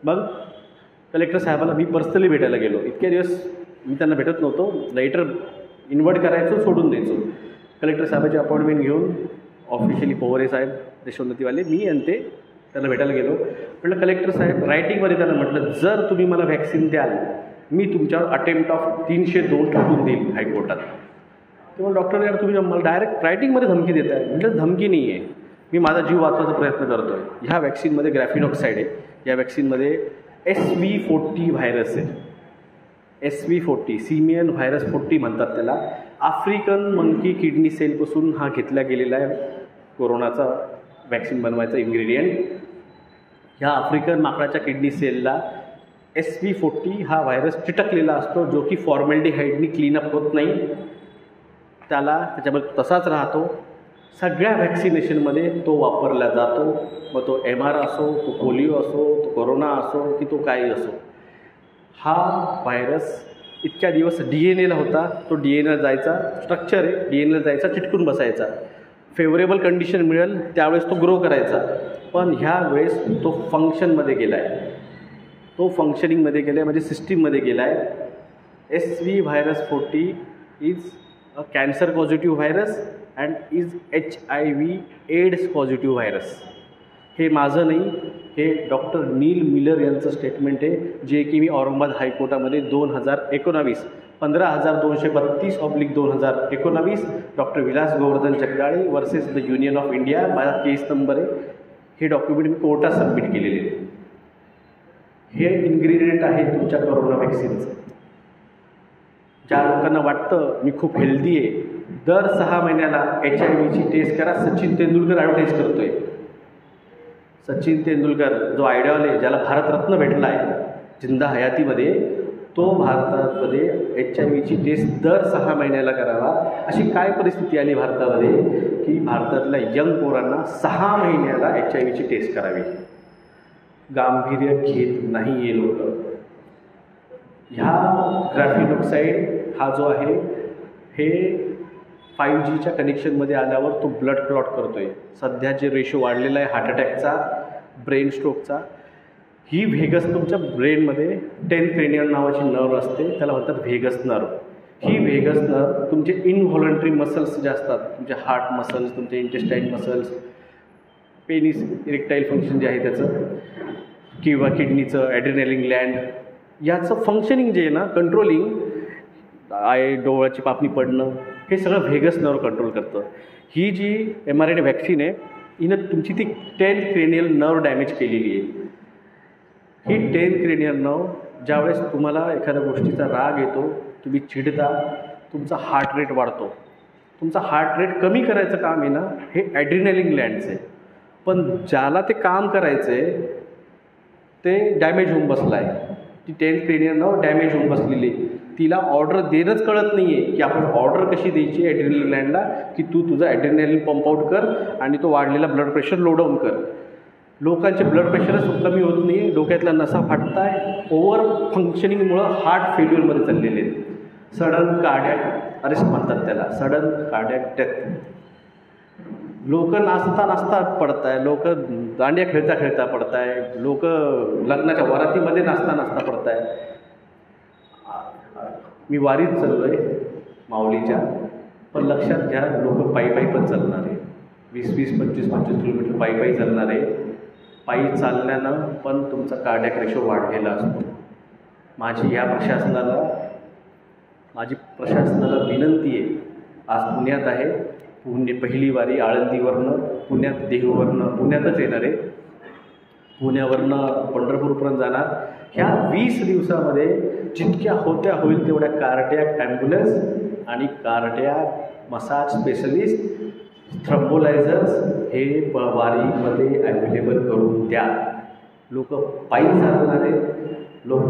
मग कलेक्टर साहेबाला मी पर्सनली भेटायला गेलो. इतके दिवस मी त्यांना भेटत नव्हतो, लेटर इन्व्हर्ट करायचो, सोडून द्यायचो. कलेक्टर साहेबाची अपॉइंटमेंट घेऊन ऑफिशियली पोवरे साहेब, यशवंततीवाले, मी आणि ते त्यांना भेटायला गेलो. म्हटलं कलेक्टर साहेब, रायटिंगमध्ये त्यांना म्हटलं जर तुम्ही मला वॅक्सिन द्याल मी तुमच्यावर अटेम्प्ट ऑफ 302 टाकून देईल हायकोर्टात. तेव्हा डॉक्टर यार तुम्ही मला डायरेक्ट रायटिंगमध्ये धमकी देत आहे. म्हटलं धमकी नाही आहे, मी माझा जीव वाचवायचा प्रयत्न करतो आहे. ह्या वॅक्सिनमध्ये ग्रॅफिनॉक्साईड आहे. या वॅक्सिनमध्ये SV40 व्हायरस आहे. SV40 सिमियन व्हायरस 40 म्हणतात त्याला. आफ्रिकन मंकी किडनी सेलपासून हा घेतला गेलेला आहे कोरोनाचा वॅक्सिन बनवायचा इन्ग्रेडियंट. ह्या आफ्रिकन माकडाच्या किडनी सेलला SV40 हा व्हायरस चिटकलेला असतो, जो की फॉर्मॅल्डिहाइडनी क्लीनअप होत नाही. त्याच्यामध्ये तसाच राहतो. सगळ्या वॅक्सिनेशनमध्ये तो वापरला जातो. मग तो MR असो, तो पोलिओ असो, तो कोरोना असो, की तो काही असो. हा व्हायरस इतक्या दिवस DNA होता. तो DNA जायचा, स्ट्रक्चर आहे, DNA जायचा, चिटकून बसायचा. फेवरेबल कंडिशन मिळेल त्यावेळेस तो ग्रो करायचा. पण ह्या वेळेस तो फंक्शनमध्ये गेला आहे, तो फंक्शनिंगमध्ये गेला आहे, म्हणजे सिस्टीममध्ये गेला आहे. SV40 is a cancer positive virus and is HIV AIDS positive virus. हे माझं नाही, हे डॉक्टर नील मिलर यांचं स्टेटमेंट आहे, जे की मी औरंगाबाद हायकोर्टामध्ये 2019 15,232/2019 doctor Vilas Govardhan Jagdale versus the union of India, माझा केस नंबर आहे. हे डॉक्युमेंट मी कोर्टात सबमिट केलेले आहे. हे इन्ग्रेडियंट आहे तुमच्या कोरोना वॅक्सिनचं. ज्या लोकांना वाटतं मी खूप हेल्दी आहे, दर 6 महिन्याला HIVची टेस्ट करा. सचिन तेंडुलकर ॲडव्हर्टाईज करतो आहे. सचिन तेंडुलकर जो आयडॉल आहे, ज्याला भारतरत्न भेटला आहे जिंदा हयातीमध्ये, तो भारतामध्ये HIVची टेस्ट दर 6 महिन्याला करावा. अशी काय परिस्थिती आली भारतामध्ये की भारतातल्या यंग पोरांना 6 महिन्याला HIVची टेस्ट करावी. गांभीर्य घेत नाही हे लोक. ह्या ग्रॅफिनॉक्साईड हा जो आहे हे 5Gच्या कनेक्शनमध्ये आल्यावर तो ब्लड क्लॉट करतो आहे. सध्या जे रेशो वाढलेला आहे हार्ट अटॅकचा, ब्रेन स्ट्रोकचा, ही व्हेगस तुमच्या ब्रेनमध्ये 10th क्रेनियम नावाची नर्व असते, त्याला म्हणतात व्हेगस नर्व. ही व्हेगस नर्व तुमचे इनव्हॉलंटरी मसल्स जे असतात, तुमचे हार्ट मसल्स, तुमचे intestine muscles, penis erectile function जे आहे त्याचं, किंवा किडनीचं, ॲड्रिनलिन ग्लँड, याचं फंक्शनिंग जे आहे ना, कंट्रोलिंग, डोळ्याची पापणी पडणं, हे सगळं व्हेगस नर्व कंट्रोल करतं. ही जी mRNA व्हॅक्सिन आहे, हिनं तुमची ती 10th क्रेनियल नर्व डॅमेज केलेली आहे. ही 10th क्रेनियल नर्व ज्यावेळेस तुम्हाला एखाद्या गोष्टीचा राग येतो, तुम्ही चिडता, तुमचा हार्ट रेट वाढतो. तुमचा हार्ट रेट कमी करायचं काम आहे ना, हे ॲड्रिनलिन ग्लँड्स आहे. पण ज्याला ते काम करायचं आहे ते डॅमेज होऊन बसलं आहे. ती 10th क्रेनियल नर्व डॅमेज होऊन बसलेली आहे. तिला ऑर्डर देणंच कळत नाही आहे की आपण ऑर्डर कशी द्यायची ॲड्रिनलिन ग्लँडला, की तू तुझा ॲड्रिनलिन पंप आउट कर आणि तो वाढलेला ब्लड प्रेशर लो डाऊन कर. लोकांचे ब्लड प्रेशरच कमी होत नाही आहे, डोक्यातला नसा फाटताय, ओव्हर फंक्शनिंगमुळं हार्ट फेल्युअरमध्ये चाललेले आहेत. सडन कार्डियक अरेस्ट म्हणतात त्याला, सडन कार्डियक डेथ. लोक नाचता नाचता पडताय, लोक दांड्या खेळता खेळता पडताय, लोक लग्नाच्या वरातीमध्ये नाचता नाचता पडताय. मी वारीत चाललो आहे माऊलीच्या, पण लक्षात घ्या लोक पायी पायी पण चालणार आहे. 20-25 किलोमीटर पायी पायी चालणार आहे. पायी चालल्यानं पण तुमचा कार्डियक रेशो वाढलेला असतो. माझी प्रशासनाला विनंती आहे, आज पुण्यात आहे, पहिली वारी आळंदीवरनं, पुण्यात देहूवरनं, पुण्यातच येणार आहे, पुण्यावरनं पंढरपूरपर्यंत जाणार. ह्या 20 दिवसामध्ये जितक्या होईल तेवढ्या कार्डियक ॲम्ब्युलन्स आणि कार्डियक मसाज स्पेशलिस्ट, थ्रम्बोलायझर्स हे वारीमध्ये अवेलेबल करून द्या. लोक पायी चालणारे, लोक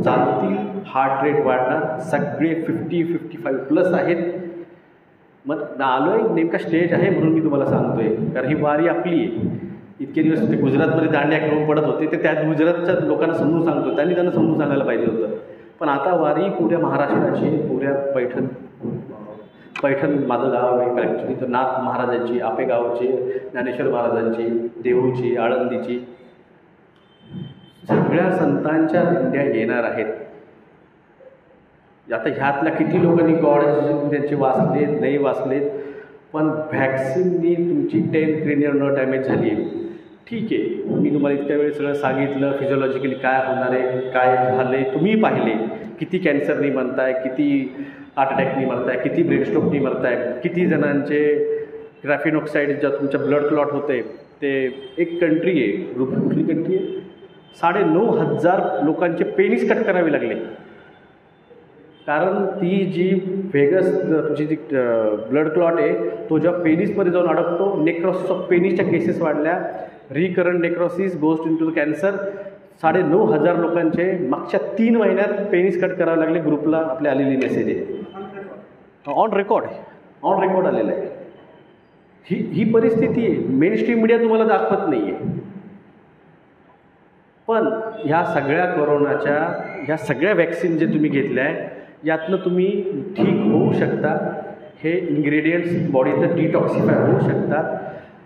चालतील, हार्ट रेट वाढणार, सगळे 50-55+ आहेत. मग आलो आहे, नेमका स्टेज आहे म्हणून मी तुम्हाला सांगतो आहे, कारण ही वारी आपली आहे. इतके दिवस ते गुजरातमध्ये दांड्या खेळून पडत होते, ते त्या गुजरातच्या लोकांना समजून सांगतो, त्यांना समजून सांगायला पाहिजे होतं. पण आता वारी पुऱ्या महाराष्ट्राची, पुऱ्या पैठण माझं गाव आहे ॲक्च्युली, तर नाथ महाराजांची, आपेगावची, ज्ञानेश्वर महाराजांची, देहूची, आळंदीची, सगळ्या संतांच्या दिंड्या येणार आहेत. आता ह्यातल्या किती लोकांनी गॉड त्यांचे वाचलेत, नाही वाचलेत, पण व्हॅक्सिननी तुमची 10th cranial nerve डॅमेज झाली आहे. ठीक आहे, मी तुम्हाला इतक्या वेळेस सगळं सांगितलं, फिजिओलॉजिकली काय होणार आहे, काय झालं आहे, तुम्ही पाहिले. किती कॅन्सरनी मरताय, किती हार्ट अटॅकनी मरताय, किती ब्रेनस्ट्रोकनी मरताय, किती जणांचे ग्राफिन ऑक्साईड ज्या तुमच्या ब्लड क्लॉट होते. ते एक कंट्री आहे, कुठली कंट्री आहे, 9,500 लोकांचे पेनिस कट करावे लागले, कारण ती जी व्हेगस तुझी जी ब्लड क्लॉट आहे तो जेव्हा पेनिसमध्ये जाऊन अडकतो, नेक्रोसिस ऑफ पेनिसच्या केसेस वाढल्या, recurrent necrosis goes into the cancer. 9,500 लोकांचे मागच्या 3 महिन्यात पेनिस कट करावे लागले. ग्रुपला आपल्या आलेली मेसेज आहे, ऑन रेकॉर्ड आलेलं आहे. ही परिस्थिती आहे. मेन स्ट्रीम मीडिया तुम्हाला दाखवत नाही आहे. पण ह्या सगळ्या कोरोनाच्या, ह्या सगळ्या वॅक्सिन जे तुम्ही घेतल्या आहे, यातनं तुम्ही ठीक होऊ शकता. हे इन्ग्रेडियंट्स बॉडीचं डिटॉक्सिफाय होऊ शकतात.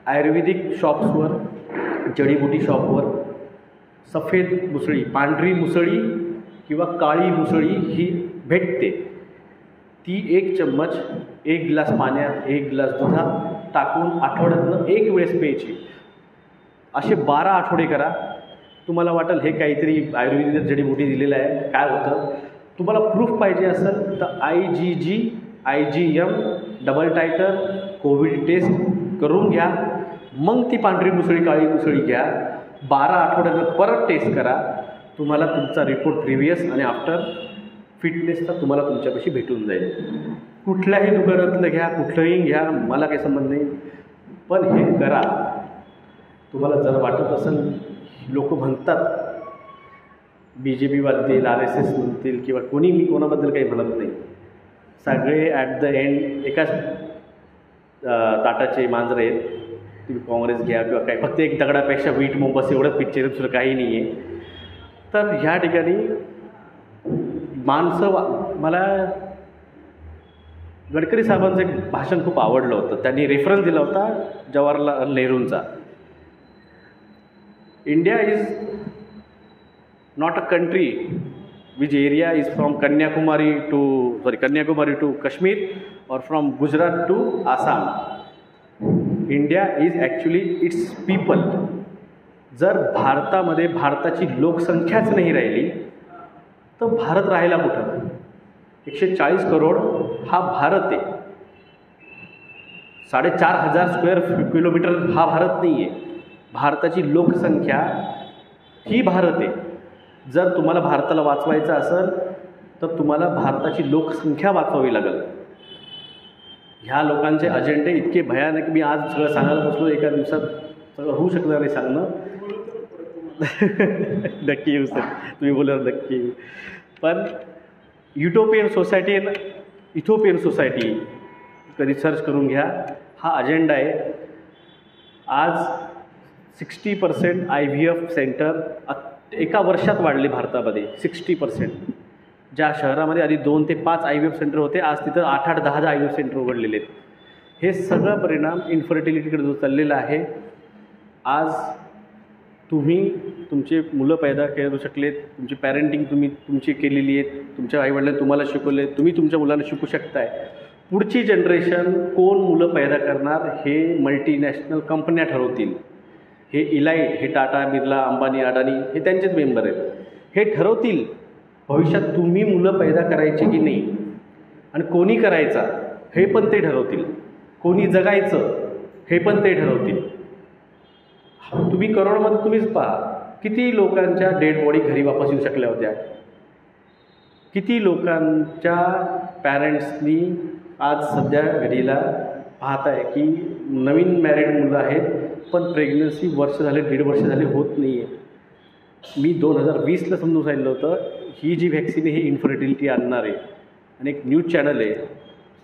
आयुर्वेदिक शॉप्सवर, जडीबुटी शॉपवर सफेद मुसळी, पांढरी मुसळी किंवा काळी मुसळी ही भेटते. ती 1 चम्मच 1 ग्लास पाण्यात, 1 ग्लास दुधात टाकून आठवड्यातनं 1 वेळेस प्यायची. असे 12 आठवडे करा. तुम्हाला वाटेल हे काहीतरी आयुर्वेदिक जडीबुटी दिलेलं आहे, काय होतं. तुम्हाला प्रूफ पाहिजे असेल तर IgG, IgM double titre covid test करून घ्या. मग ती पांढरी मुसळी, काळी मुसळी घ्या. 12 आठवड्यानं परत टेस्ट करा. तुम्हाला तुमचा रिपोर्ट प्रिव्हियस आणि आफ्टर फिटनेसचा तुम्हाला तुमच्यापाशी भेटून जाईल. कुठल्याही दुकानातलं घ्या, कुठलंही घ्या, मला काही संबंध नाही, पण हे करा. तुम्हाला जर वाटत असेल, लोक म्हणतात BJP म्हणतील, RSS म्हणतील किंवा कोणी, मी कोणाबद्दल काही म्हणत नाही, सगळे ॲट द एंड एकाच ताटाचे मांजरे आहेत. तुम्ही काँग्रेस घ्या किंवा काय, फक्त एक दगडापेक्षा वीट मग बस एवढंच पिक्चर, दुसरं काही नाही आहे. तर ह्या ठिकाणी मला गडकरी साहेबांचं एक भाषण खूप आवडलं होतं. त्यांनी रेफरन्स दिला होता जवाहरलाल नेहरूंचा. India is not a country which area is from Kanyakumari to Kashmir or from Gujarat to Assam. India is actually its people. जर भारतामध्ये भारताची लोकसंख्याच नाही राहिली तर भारत राहिला कुठं. 140 करोड हा भारत आहे. 4,500 स्क्वेअर किलोमीटर हा भारत नाही आहे. भारताची लोकसंख्या ही भारत आहे. जर तुम्हाला भारताला वाचवायचं असेल तर तुम्हाला भारताची लोकसंख्या वाचवावी लागेल. ह्या लोकांचे अजेंडे इतके भयानक, मी आज सगळं सांगायला बसलो, एका दिवसात सगळं होऊ शकणार नाही सांगणं. नक्की येऊ सर, तुम्ही बोला नक्की. पण युटोपियन सोसायटी कधी सर्च करून घ्या. हा अजेंडा आहे. आज 60% IVF सेंटर एका वर्षात वाढले भारतामध्ये. 60%. ज्या शहरामध्ये आधी 2 ते 5 IVF सेंटर होते, आज तिथं 8-8, 10 IVF सेंटर उघडलेले आहेत. हे सगळं परिणाम इन्फर्टिलिटीकडे जो चाललेला आहे. आज तुम्ही तुमचे मुलं पैदा करू शकलेत, तुमची पॅरेंटिंग तुमची केलेली आहेत, तुमच्या आईवडिलांनी तुम्हाला शिकवले, तुम्ही तुमच्या मुलांना शिकू शकताय. पुढची जनरेशन कोण मुलं पैदा करणार हे मल्टीनॅशनल कंपन्या ठरवतील. हे इलाइट, हे टाटा, बिर्ला, अंबानी, अडानी हे त्यांचेच मेंबर आहेत. हे ठरवतील भविष्यात तुम्ही मुलं पैदा करायची की नाही, आणि कोणी करायचा हे पण ते ठरवतील, कोणी जगायचं हे पण ते ठरवतील. तुम्ही करोनामध्ये तुम्हीच पहा, किती लोकांच्या डेड बॉडी घरी वापस येऊ शकल्या होत्या. किती लोकांच्या पॅरेंट्सनी आज सध्या घडीला पाहताय की नवीन मॅरिड मुलं आहेत पण प्रेग्नन्सी वर्ष झाले, 1.5 वर्ष झाले होत नाही आहे. मी 2020ला समजून सांगितलं होतं ही जी व्हॅक्सिन ही इन्फर्टिलिटी आणणार आहे. आणि एक न्यूज चॅनल आहे,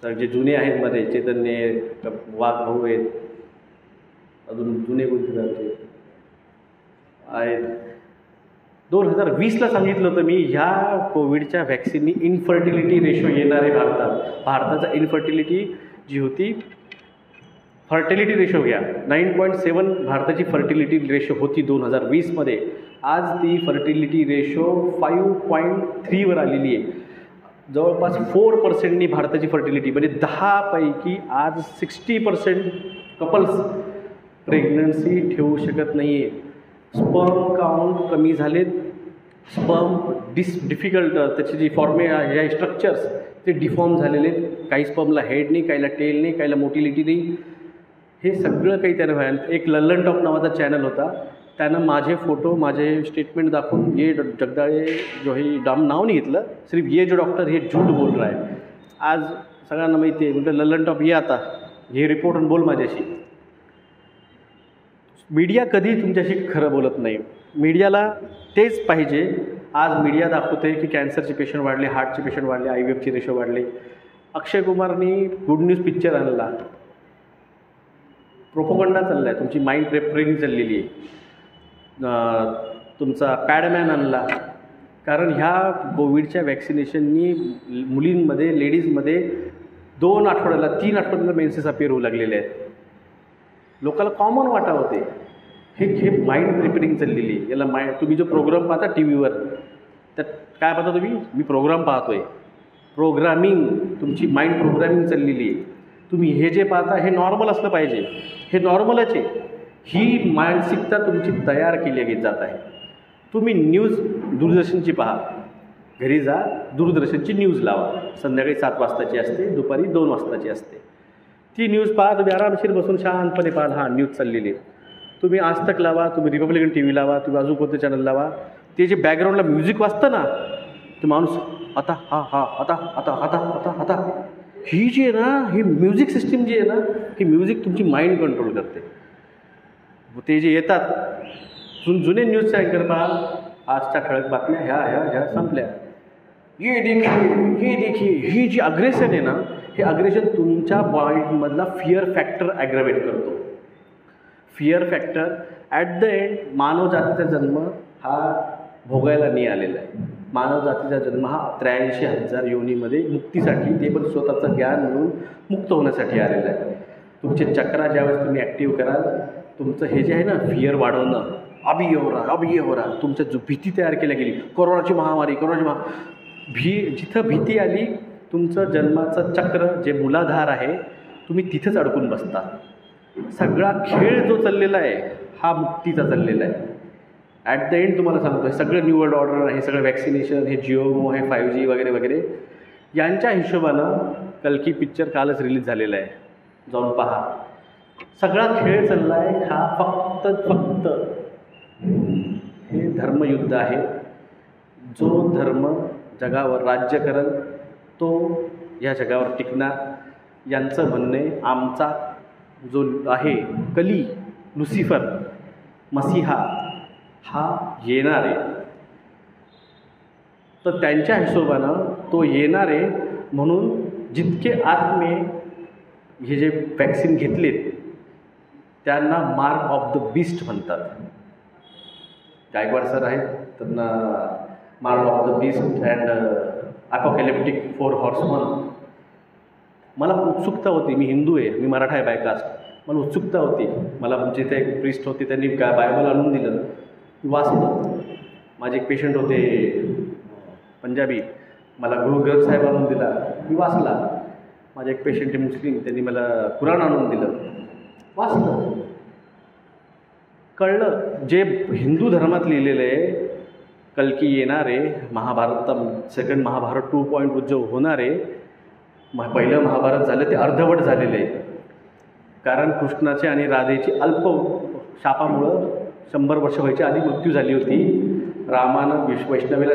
तर जे जुने आहेत मध्ये चैतन्य वाघ भाऊ आहेत, अजून जुने कोणते आहेत, 2020ला सांगितलं होतं मी ह्या कोविडच्या व्हॅक्सिननी इन्फर्टिलिटी रेशो येणार आहे भारतात. भारताचा इन्फर्टिलिटी जी होती, फर्टिलिटी रेशो घ्या 9.7 भारताची फर्टिलिटी रेशो होती 2020मध्ये. आज ती फर्टिलिटी रेशो 5.3वर आलेली आहे. जवळपास 4%नी भारताची फर्टिलिटी, म्हणजे 10 पैकी आज 60% कपल्स प्रेग्नन्सी ठेवू शकत नाही आहे. स्पर्म काउंट कमी झालेत, स्पर्म डिफिकल्ट त्याची जी हे स्ट्रक्चर्स ते डिफॉर्म झालेले आहेत. काही स्पर्मला हेड नाही, काहीला टेल नाही, काहीला मोटिलिटी नाही. हे सगळं काही त्यानं व्हायला. एक लल्लन टॉप नावाचा चॅनल होता, त्यानं माझे फोटो, माझे स्टेटमेंट दाखवून ये जगदाळे जो हे नाव नाही घेतलं, सिर्फ ये जो डॉक्टर हे झूठ बोल रहा है. आज सगळ्यांना माहिती आहे. म्हणजे लल्लन टॉप ये आता हे रिपोर्ट आणि बोल माझ्याशी. मीडिया कधी तुमच्याशी खरं बोलत नाही. मीडियाला तेच पाहिजे. आज मीडिया दाखवते की कॅन्सरचे पेशंट वाढले, हार्टचे पेशंट वाढले, IVFचे रेशो वाढले. अक्षय कुमारनी गुड न्यूज पिक्चर आणला, प्रोपोगंडा चालला आहे, तुमची माइंड प्रेपरिंग चाललेली आहे. तुमचा पॅडमॅन आणला, कारण ह्या कोविडच्या वॅक्सिनेशननी मुलींमध्ये, लेडीजमध्ये 2 आठवड्याला 3 आठवड्याला मेन्सेस अपिअर होऊ लागलेले आहेत. लोकांना कॉमन वाटा होते. हे माइंड प्रिपेरिंग चाललेली आहे. याला तुम्ही जो प्रोग्राम पाहता टी व्हीवर, त्यात काय पाहता तुम्ही? मी प्रोग्राम पाहतोय. प्रोग्रामिंग, तुमची माइंड प्रोग्रामिंग चाललेली आहे. तुम्ही हे जे पाहता हे नॉर्मल असलं पाहिजे, हे नॉर्मलच आहे. ही मानसिकता तुमची तयार केली जात आहे. तुम्ही न्यूज दूरदर्शनची पहा, घरी जा, दूरदर्शनची न्यूज लावा. संध्याकाळी 7 वाजताची असते, दुपारी 2 वाजताची असते. ती न्यूज पहा, तुम्ही आरामशीर बसून शांतपणे पाहा, हा न्यूज चाललेली आहे. तुम्ही आज तक लावा, तुम्ही रिपब्लिकन TV लावा, तुम्ही अजून कोणतं चॅनल लावा, ते जे बॅकग्राऊंडला म्युझिक वाजतं ना, तो माणूस आता हा हा आता आता आता आता आता ही जी आहे ना, ही म्युझिक सिस्टीम जी आहे ना, ही म्युझिक तुमची माइंड कंट्रोल करते. ते जे येतात जुने न्यूजचे अँकर पहा, आजच्या ठळक बातम्या ह्या ह्या ह्या संपल्या, ये देखिए, ही जी अग्रेशन आहे ना, हे अग्रेशन तुमच्या माइंडमधला फिअर फॅक्टर ॲग्रवेट करतो. Fear factor at the end मानव जातीचा जन्म हा भोगायला नाही आलेला आहे. मानव जातीचा जन्म हा 83,000 योनीमध्ये मुक्तीसाठी, ते पण स्वतःचं ज्ञान मिळून मुक्त होण्यासाठी आलेला आहे. तुमचे चक्रा ज्यावेळेस तुम्ही ॲक्टिव्ह कराल, तुमचं हे जे आहे ना फिअर वाढवणं, अभी ये हो रहा, तुमच्या जो भीती तयार केल्या गेली, कोरोनाची महामारी, जिथं भीती आली, तुमचं जन्माचं चक्र जे मूलाधार आहे, तुम्ही तिथंच अडकून बसता. सगळा खेळ जो चाललेला आहे हा मुक्तीचा चाललेला आहे. ॲट द एंड तुम्हाला सांगतो, हे सगळं न्यू वर्ल्ड ऑर्डर, हे सगळं वॅक्सिनेशन, हे जिओ, हे 5G वगैरे वगैरे, यांच्या हिशोबानं कल्की पिक्चर कालच रिलीज झालेला आहे, जाऊन पहा. सगळा खेळ चालला आहे हा फक्त हे धर्मयुद्ध आहे. जो धर्म जगावर राज्य करेल तो या जगावर टिकणार. यांचं म्हणणे, आमचा जो आहे कली, लुसिफर, मसीहा हा येणार आहे, तर त्यांच्या हिशोबानं तो येणार आहे. म्हणून जितके आत्मे हे जे वॅक्सिन घेतलेत त्यांना मार्क ऑफ द बीस्ट म्हणतात. गायकवाड सर आहेत, त्यांना mark of the beast and apocalyptic 4 horseman. मला उत्सुकता होती, मी हिंदू आहे, मी मराठा आहे बायकास्ट, मला उत्सुकता होती. मला आमच्या इथे एक प्रिस्ट होते, त्यांनी बायबल आणून दिलं, मी वाचलं. माझे एक पेशंट होते पंजाबी, मला गुरु ग्रंथ साहेब आणून दिला, मी वाचला. माझे एक पेशंट आहे मुस्लिम, त्यांनी मला कुराण आणून दिलं, वाचलं. कळलं जे हिंदू धर्मात लिहिलेलं आहे, कल्की येणारे, महाभारत सेकंड महाभारत 2.0 जो होणारे, पहिलं महाभारत झालं ते अर्धवट झालेलं आहे. कारण कृष्णाचे आणि राधेची अल्प शापामुळं 100 वर्ष व्हायच्या आधी मृत्यू झाली होती. रामानं वैष्णवीला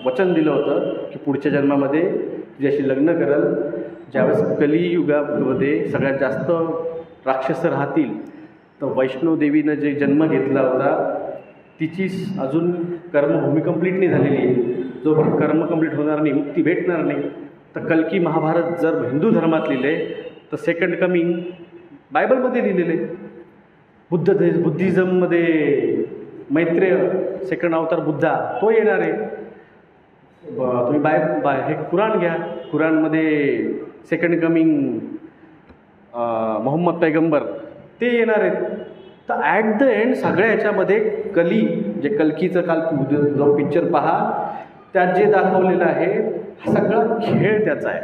वचन दिलं होतं की पुढच्या जन्मामध्ये तिच्याशी लग्न करल. ज्यावेळेस कलियुगामध्ये सगळ्यात जास्त राक्षस राहतील तर वैष्णोदेवीनं जे जन्म घेतला होता तिची अजून कर्मभूमी कंप्लीट नाही झालेली आहे. जोपर्यंत कर्म कंप्लीट होणार नाही, मुक्ती भेटणार नाही. तर कल्की महाभारत जर हिंदू धर्मात लिहिले तर सेकंड कमिंग बायबलमध्ये लिहिलेले. बुद्धिझममध्ये मैत्रेय सेकंड अवतार बुद्धा तो येणार आहे. तुम्ही हे कुराण घ्या, कुराणमध्ये सेकंड कमिंग मोहम्मद पैगंबर ते येणार आहेत. तर ॲट द एंड सगळ्या ह्याच्यामध्ये कली जे कल्कीचं काल जो पिक्चर पहा त्यात जे दाखवलेलं आहे हा सगळा खेळ त्याचा आहे.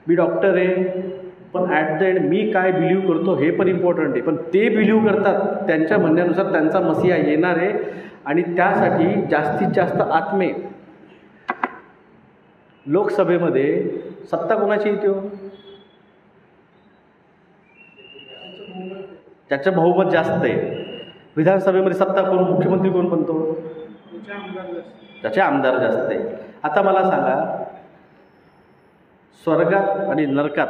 मी डॉक्टर आहे पण ॲट द एंड मी काय बिलीव्ह करतो हे पण इम्पॉर्टंट आहे. पण ते बिलीव्ह करतात त्यांच्या म्हणण्यानुसार त्यांचा मसिहा येणार आहे आणि त्यासाठी जास्तीत जास्त आत्मे. लोकसभेमध्ये सत्ता कोणाची येते हो? त्याचं बहुमत जास्त आहे. विधानसभेमध्ये सत्ता कोण, मुख्यमंत्री कोण बनतो? त्याचे आमदार जास्त आहे. आता मला सांगा, स्वर्गात आणि नरकात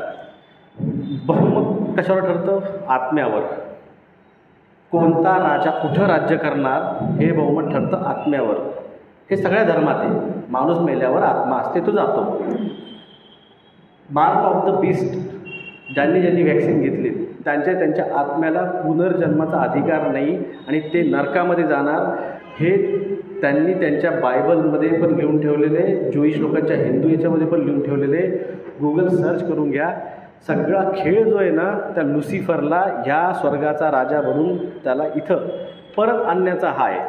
बहुमत कशावर ठरतं? आत्म्यावर. कोणता राजा कुठं राज्य करणार हे बहुमत ठरतं आत्म्यावर. हे सगळ्या धर्मात आहे. माणूस मेल्यावर आत्मा असते, तो जातो. मार्क ऑफ द बीस्ट ज्यांनी ज्यांनी व्हॅक्सिन घेतली त्यांच्या आत्म्याला पुनर्जन्माचा अधिकार नाही आणि ते नरकामध्ये जाणार. हे त्यांनी त्यांच्या बायबलमध्ये पण लिहून ठेवलेले, ज्यूइश लोकांच्या हिंदू याच्यामध्ये पण लिहून ठेवलेले. गुगल सर्च करून घ्या. सगळा खेळ जो आहे ना त्या लुसिफरला ह्या स्वर्गाचा राजा बनून त्याला इथं परत आणण्याचा हा आहे.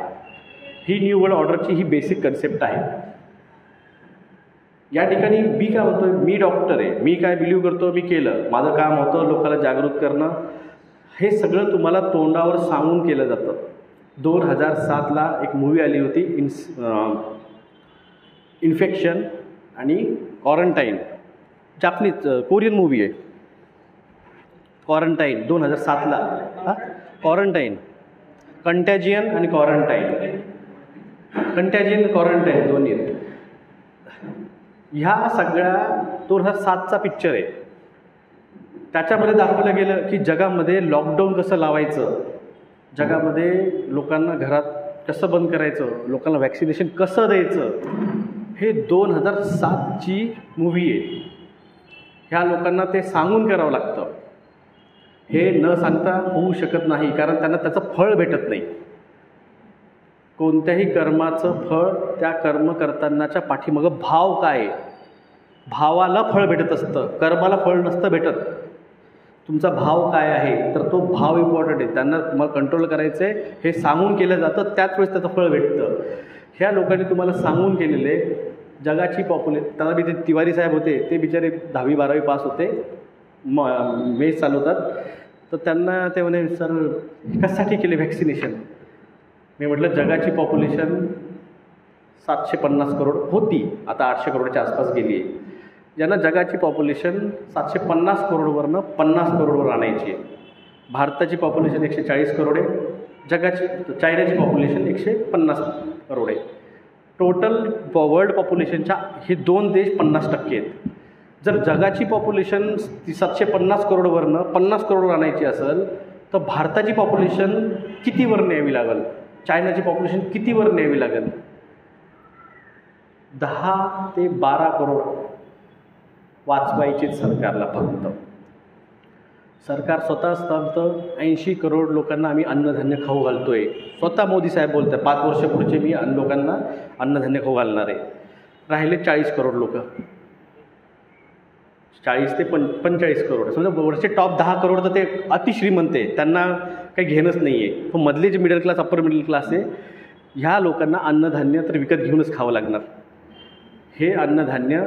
ही न्यू वर्ल्ड ऑर्डरची ही बेसिक कन्सेप्ट आहे. या ठिकाणी मी काय म्हणतो, मी डॉक्टर आहे, मी काय बिलीव्ह करतो, मी केलं, माझं काम होतं लोकांना जागृत करणं. हे सगळं तुम्हाला तोंडावर सांगून केलं जातं. 2007ला एक मूवी आली होती इन्फेक्शन आणि क्वारंटाईन, जापनीज कोरियन मूवी आहे. क्वारंटाईन 2007ला. क्वारंटाईन, कंटॅजियन आणि क्वारंटाईन, कंटॅजियन क्वारंटाईन दोन्ही आहेत. ह्या सगळ्या 2007चा पिक्चर आहे. त्याच्यामध्ये दाखवलं गेलं की जगामध्ये लॉकडाऊन कसं लावायचं, जगामध्ये लोकांना घरात कसं बंद करायचं, लोकांना वॅक्सिनेशन कसं द्यायचं. हे 2007ची मूवी आहे. ह्या लोकांना ते सांगून करावं लागतं. हे न सांगता होऊ शकत नाही, कारण त्यांना त्याचं फळ भेटत नाही. कोणत्याही कर्माचं फळ त्या कर्म करतानाच्या पाठीमागं भाव काय, भावाला फळ भेटत असतं, कर्माला फळ नसतं भेटत. तुमचा भाव काय आहे तर तो भाव इम्पॉर्टंट आहे. त्यांना तुम्हाला कंट्रोल करायचं आहे हे सांगून केलं जातं, त्याच वेळेस त्याचं फळ भेटतं. ह्या लोकांनी तुम्हाला सांगून केलेले जगाची त्याला बी ते तिवारी साहेब होते, ते बिचारे 10वी 12वी पास होते, मेस चालवतात. तर त्यांना ते म्हणे सर कशासाठी केले व्हॅक्सिनेशन. मी म्हटलं जगाची पॉप्युलेशन 750 करोड होती, आता 800 करोडच्या आसपास गेली आहे. ज्यांना जगाची पॉप्युलेशन 750 करोडवरनं 50 करोडवर आणायची आहे. भारताची पॉप्युलेशन 140 करोड आहे, चायनाची पॉप्युलेशन 150 करोड आहे. टोटल वर्ल्ड पॉप्युलेशनच्या हे 2 देश 50% आहेत. जर जगाची पॉप्युलेशन 750 करोडवरनं 50 करोडवर आणायची असेल तर भारताची पॉप्युलेशन कितीवर न्यावी लागेल, चायनाची पॉप्युलेशन कितीवर न्यावी लागेल? 10 ते 12 करोड वाचवायचे सरकारला फक्त. सरकार स्वतः सांगतं 80 करोड लोकांना आम्ही अन्नधान्य खाऊ घालतोय. स्वतः मोदी साहेब बोलतात 5 वर्षापुढचे मी लोकांना अन्नधान्य खाऊ घालणार आहे. राहिले 40 करोड लोक, 40 ते 45 करोड. समजा वरचे टॉप 10 करोड तर ते अतिश्रीमंत आहे, त्यांना काही घेणंच नाही आहे. पण मधले जे middle class, upper middle class आहे, ह्या लोकांना अन्नधान्य तर विकत घेऊनच खावं लागणार. हे अन्नधान्य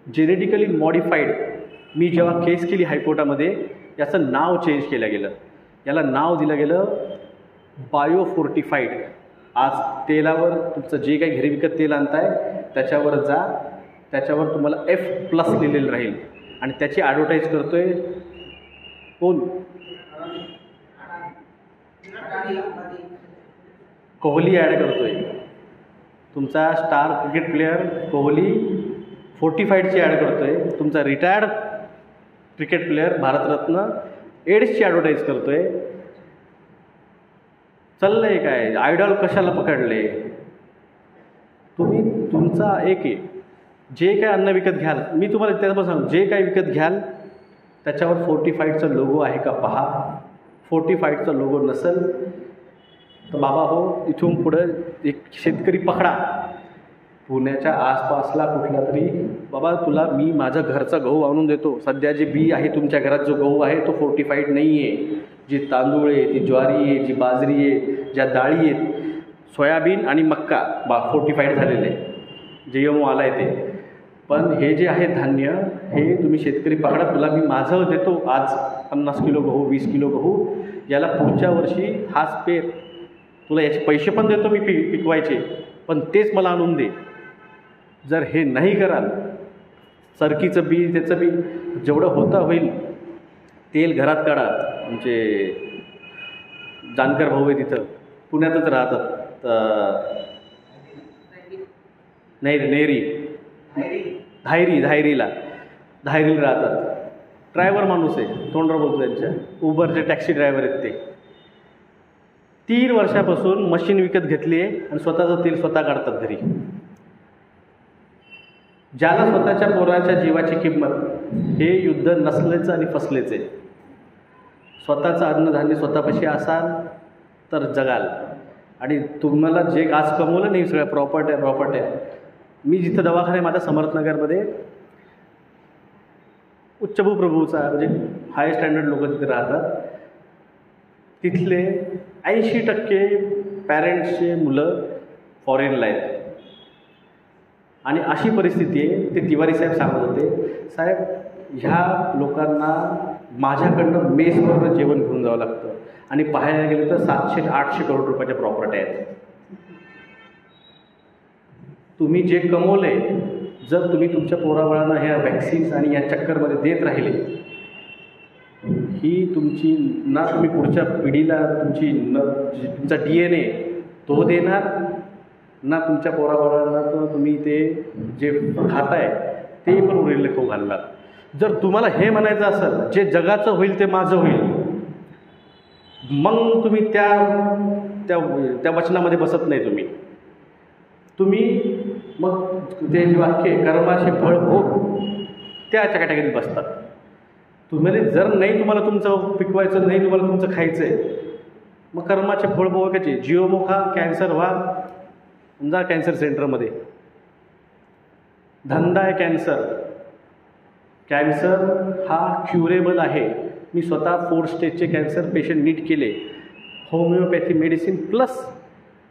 जेनेटिकली मॉडिफाईड, मी जेव्हा केस केली हायकोर्टामध्ये याचं नाव चेंज केलं गेलं. याला नाव दिलं गेलं बायो फोर्टिफाईड. आज तेलावर तुमचं जे काही घरी विकत तेल आणताय त्याच्यावर जा, त्याच्यावर तुम्हाला F+ लिहिलेलं राहील आणि त्याची ॲडव्हर्टाईज करतोय कोण? कोहली ॲड करतोय. तुमचा स्टार क्रिकेट प्लेयर कोहली फोर्टिफाईडची ॲड करतोय. तुमचा रिटायर्ड क्रिकेट प्लेयर भारतरत्न एड्सची ॲडव्हर्टाईज करतोय. चाललंय काय? आयडॉल कशाला पकडले तुम्ही? तुमचा एक आहे, जे काय अन्न विकत घ्याल, मी तुम्हाला त्याच्यापासून सांगू, जे काय विकत घ्याल त्याच्यावर फोर्टिफाईडचा लोगो आहे का पहा. फोर्टिफाईडचा लोगो नसेल तर बाबा हो, इथून पुढं एक शेतकरी पकडा पुण्याच्या आसपासला कुठला तरी, बाबा तुला मी माझं घरचा गहू आणून देतो. सध्या जे बी आहे तुमच्या घरात जो गहू आहे तो फोर्टिफाईड नाही आहे. जी तांदूळ आहे, ती ज्वारी आहे, जी बाजरी आहे, ज्या डाळी आहेत, सोयाबीन आणि मक्का फोर्टिफाईड झालेले, GMO आला आहे ते. पण हे जे आहे धान्य, हे तुम्ही शेतकरी पकडा, तुला मी माझं देतो आज 50 किलो गहू, 20 किलो गहू, याला पुढच्या वर्षी हाच पेर, तुला याचे पैसे पण देतो मी पिकवायचे, पण तेच मला आणून दे. जर हे नाही कराल, सरकीचं बी त्याचं बी जेवढं होतं होईल, तेल घरात काढा. आमचे जानकर भाऊ आहे तिथं पुण्यातच राहतात, नाही धायरीला राहतात. ड्रायव्हर माणूस आहे, तोंडवर बोलतो त्यांच्या, उबरचे टॅक्सी ड्रायव्हर आहेत ते. 3 वर्षापासून मशीन विकत घेतली आहे आणि स्वतःचं तेल स्वतः काढतात घरी. ज्याला स्वतःच्या पोराच्या जीवाची किंमत, हे युद्ध नसलेचं आणि फसलेचं आहे. स्वतःचं अन्नधान्य स्वतःपाशी असाल तर जगाल. आणि तुम्हाला जे आज कमवलं नाही, सगळ्या प्रॉपर्ट्या. मी जिथं दवाखाना माझ्या समर्थनगरमध्ये, उच्चभूप्रभूचा म्हणजे हाय स्टँडर्ड लोक तिथे राहतात, तिथले 80% पॅरेंट्सचे मुलं फॉरेनला आहेत. आणि अशी परिस्थिती आहे, ते तिवारी साहेब सांगत होते, साहेब ह्या लोकांना माझ्याकडनं मेसवरनं जेवण घेऊन जावं लागतं. आणि पाहायला गेलं तर 700-800 करोड रुपयाच्या प्रॉपर्टी आहेत. तुम्ही जे कमवले, जर तुम्ही तुमच्या पोराबाळांना ह्या वॅक्सिन्स आणि या चक्करमध्ये देत राहिले, ही तुमची ना तुम्ही पुढच्या पिढीला तुमचा DNA तो देणार, ना तुमच्या पोराबाळांना तर तुम्ही ते जे खाताय ते पण उरलेलं खाऊ घालणार. जर तुम्हाला हे म्हणायचं असेल, जे जगाचं होईल ते माझं होईल, मग तुम्ही त्या वचनामध्ये बसत नाही. तुम्ही मग ते जे वाक्य कर्माचे फळ भोग त्याच्या कॅटेगरीत बसतात. तुम्हाला जर नाही, तुम्हाला तुमचं पिकवायचं नाही, तुम्हाला तुमचं खायचं आहे, मग कर्माचे फळ भोगायचे. GMO खा, कॅन्सर व्हा, जा कॅन्सर सेंटरमध्ये. धंदा आहे कॅन्सर हा क्युरेबल आहे. मी स्वतः 4 स्टेजचे कॅन्सर पेशंट नीट केले. होमिओपॅथी मेडिसिन प्लस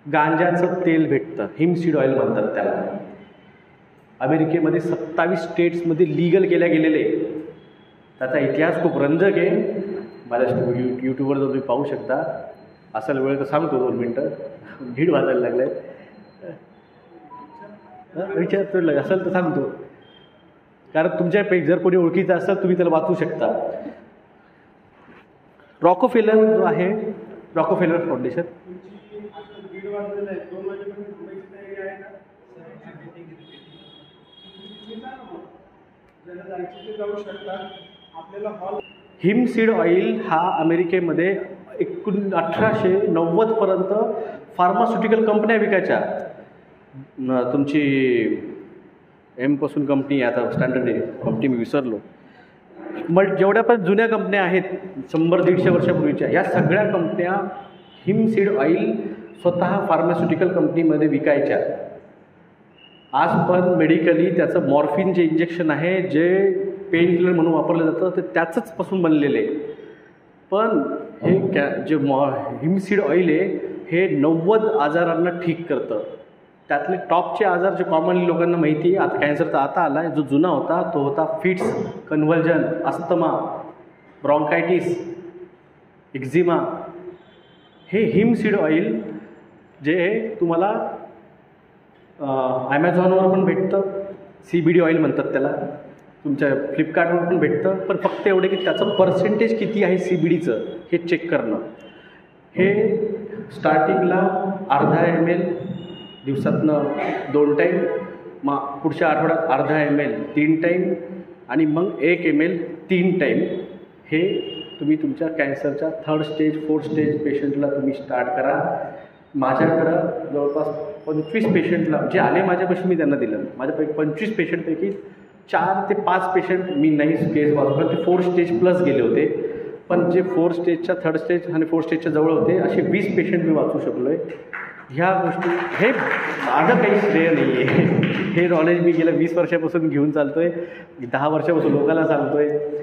गांजाचं तेल भेटतं, हिमसीड ऑइल म्हणतात त्याला. अमेरिकेमध्ये 27 स्टेट्समध्ये लीगल केल्या गेलेले. त्याचा इतिहास खूप रंजक आहे. माझ्या यूट्यूबवर जर तुम्ही पाहू शकता. असेल वेळ तर सांगतो 2 मिनटं, भीड वाजायला लागलं आहे. विचार असेल तर सांगतो, कारण तुमच्यापैकी जर कोणी ओळखीचं असेल तुम्ही त्याला वाचू शकता. रॉकफेलर जो आहे, रॉकफेलर फाउंडेशन, हिमसीड ऑइल हा अमेरिकेमध्ये 1890 पर्यंत फार्मास्युटिकल कंपन्या विकायच्या. तुमची एमपासून कंपनी, आता स्टँडर्ड कंपनी मी विसरलो, जेवढ्या पण जुन्या कंपन्या आहेत 100-150 वर्षापूर्वीच्या, ह्या सगळ्या कंपन्या हिमसीड ऑइल स्वतः फार्मास्युटिकल कंपनीमध्ये विकायच्या. आज पण मेडिकली त्याचं मॉर्फिन जे इंजेक्शन आहे, जे पेन किलर म्हणून वापरलं जातं, ते त्याचंच पासून बनलेले. पण हे जे हिमसीड ऑइल आहे, हे 90 आजारांना ठीक करतं. त्यातले टॉपचे आजार जे कॉमनली लोकांना माहिती आहे, आता कॅन्सरचा आता आला आहे, जो जुना होता तो होता फिट्स, कन्व्हल्जन, अस्थमा, ब्रॉन्कायटिस, एक्झिमा, हे हिम सीड ऑइल जे तुम्हाला ॲमेझॉनवर पण भेटतं, CBD ऑइल म्हणतात त्याला, तुमच्या फ्लिपकार्टवर पण भेटतं. पण फक्त एवढे की त्याचं पर्सेंटेज किती आहे CBDचं हे चेक करणं. हे स्टार्टिंगला अर्धा ml दिवसातनं 2 टाईम, मग पुढच्या आठवड्यात अर्धा ml 3 टाईम आणि मग 1 ml 3 टाईम. हे तुम्ही तुमच्या कॅन्सरच्या 3rd स्टेज 4th स्टेज पेशंटला तुम्ही स्टार्ट करा. माझ्याकडं जवळपास 25 पेशंटला जे आले माझ्यापाशी मी त्यांना दिलं. माझ्यापैकी 25 पेशंटपैकी 4 ते 5 पेशंट मी नाही केस वाचवलं, ते 4th स्टेज प्लस गेले होते. पण जे 4th स्टेजच्या 3rd स्टेज आणि 4th स्टेजच्या जवळ होते असे 20 पेशंट मी वाचू शकलो आहे. ह्या गोष्टी हे माझं काही श्रेय नाही आहे. हे नॉलेज मी गेल्या 20 वर्षापासून घेऊन चालतो आहे, 10 वर्षापासून लोकांना सांगतो आहे.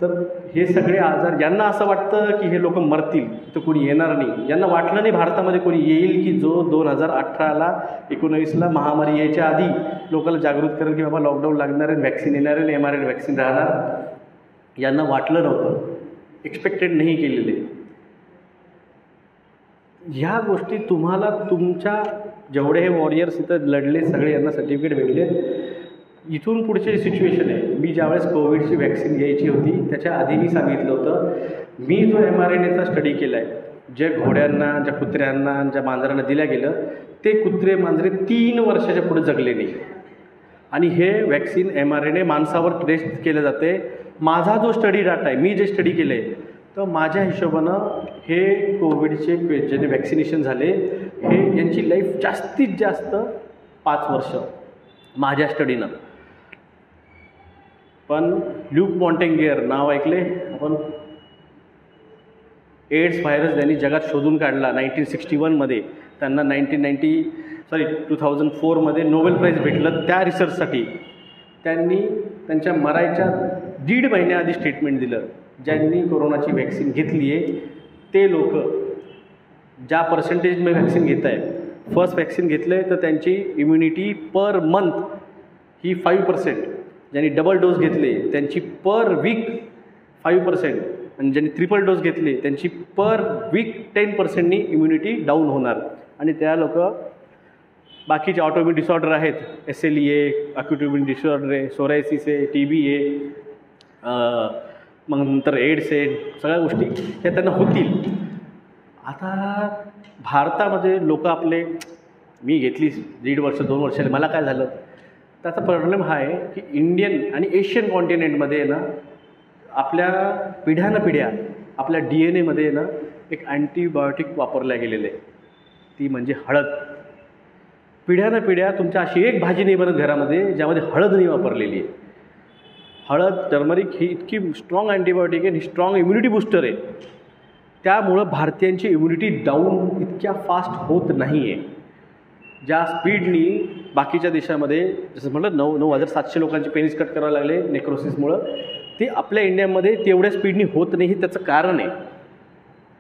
तर हे सगळे आजार, यांना असं वाटतं की हे लोक मरतील तर कोणी येणार नाही. यांना वाटलं नाही भारतामध्ये कोणी येईल की जो 2018ला 19ला महामारी यायच्या आधी लोकांना जागृत करेल की बाबा लॉकडाऊन लागणार आहे, वॅक्सिन येणार आहे, mRNA वॅक्सिन राहणार. यांना वाटलं नव्हतं, एक्सपेक्टेड नाही केलेले. ह्या गोष्टी तुम्हाला तुमच्या जेवढे हे वॉरियर्स इथं लढले सगळे यांना सर्टिफिकेट भेटले. इथून पुढची सिच्युएशन आहे. मी ज्यावेळेस कोविडची वॅक्सिन घ्यायची होती त्याच्या आधी मी सांगितलं होतं, मी जो mRNAचा स्टडी केला आहे, जे घोड्यांना, ज्या कुत्र्यांना, ज्या मांजरांना दिल्या गेलं, ते कुत्रे मांजरे 3 वर्षाच्या पुढे जगले नाही. आणि हे वॅक्सिन mRNA माणसावर टेस्ट केलं जाते. माझा जो स्टडी डाटा आहे, मी जे स्टडी केलं आहे, तर माझ्या हिशोबानं हे कोविडचे ज्याने वॅक्सिनेशन झाले हे यांची लाईफ जास्तीत जास्त 5 वर्ष माझ्या स्टडीनं. पण ल्यूक मॉन्टेंगियर नाव ऐकले आपण? एड्स व्हायरस त्यांनी जगात शोधून काढला 1961मध्ये. त्यांना 2004मध्ये नोबेल प्राईज भेटलं त्या रिसर्चसाठी. त्यांनी त्यांच्या मरायच्या 1.5 महिन्याआधी स्टेटमेंट दिलं, ज्यांनी कोरोनाची वॅक्सिन घेतली आहे ते लोक ज्या पर्सेंटेजमध्ये वॅक्सिन घेत आहे, फर्स्ट वॅक्सिन घेतलं आहे तर त्यांची इम्युनिटी पर मंथ ही 5%. ज्यांनी डबल डोस घेतले त्यांची पर वीक 5%, आणि ज्यांनी ट्रिपल डोस घेतले त्यांची पर वीक 10%नी इम्युनिटी डाऊन होणार. आणि त्या लोक बाकीचे ऑटोइम्युन डिसऑर्डर आहेत, SLE आहे, अक्यूट इम्युन डिसऑर्डर आहे, सोरायसिस आहे, TB आहे, मग नंतर एड्स आहे, सगळ्या गोष्टी ह्या त्यांना होतील. आता भारतामध्ये लोक आपले, मी घेतली 1.5 वर्ष 2 वर्षाला, मला काय झालं, त्याचा प्रॉब्लेम हा आहे की इंडियन आणि एशियन कॉन्टिनेंटमध्ये ना आपल्या पिढ्यानपिढ्या आपल्या DNAमध्ये ना एक अँटीबायोटिक वापरल्या गेलेलं आहे, ती म्हणजे हळद. पिढ्यानपिढ्या तुमच्या अशी एक भाजी नाही बनत घरामध्ये ज्यामध्ये हळद नाही वापरलेली आहे. हळद, टर्मरिक ही इतकी स्ट्रॉंग अँटीबायोटिक आहे, ही स्ट्रॉंग इम्युनिटी बूस्टर आहे. त्यामुळं भारतीयांची इम्युनिटी डाऊन इतक्या फास्ट होत नाही आहे. ज्या स्पीडनी बाकीच्या देशामध्ये, जसं म्हटलं 9,700 लोकांचे पेनिस कट करायला लागले नेक्रोसिसमुळं, ते आपल्या इंडियामध्ये तेवढ्या स्पीडनी होत नाही. हे त्याचं कारण आहे.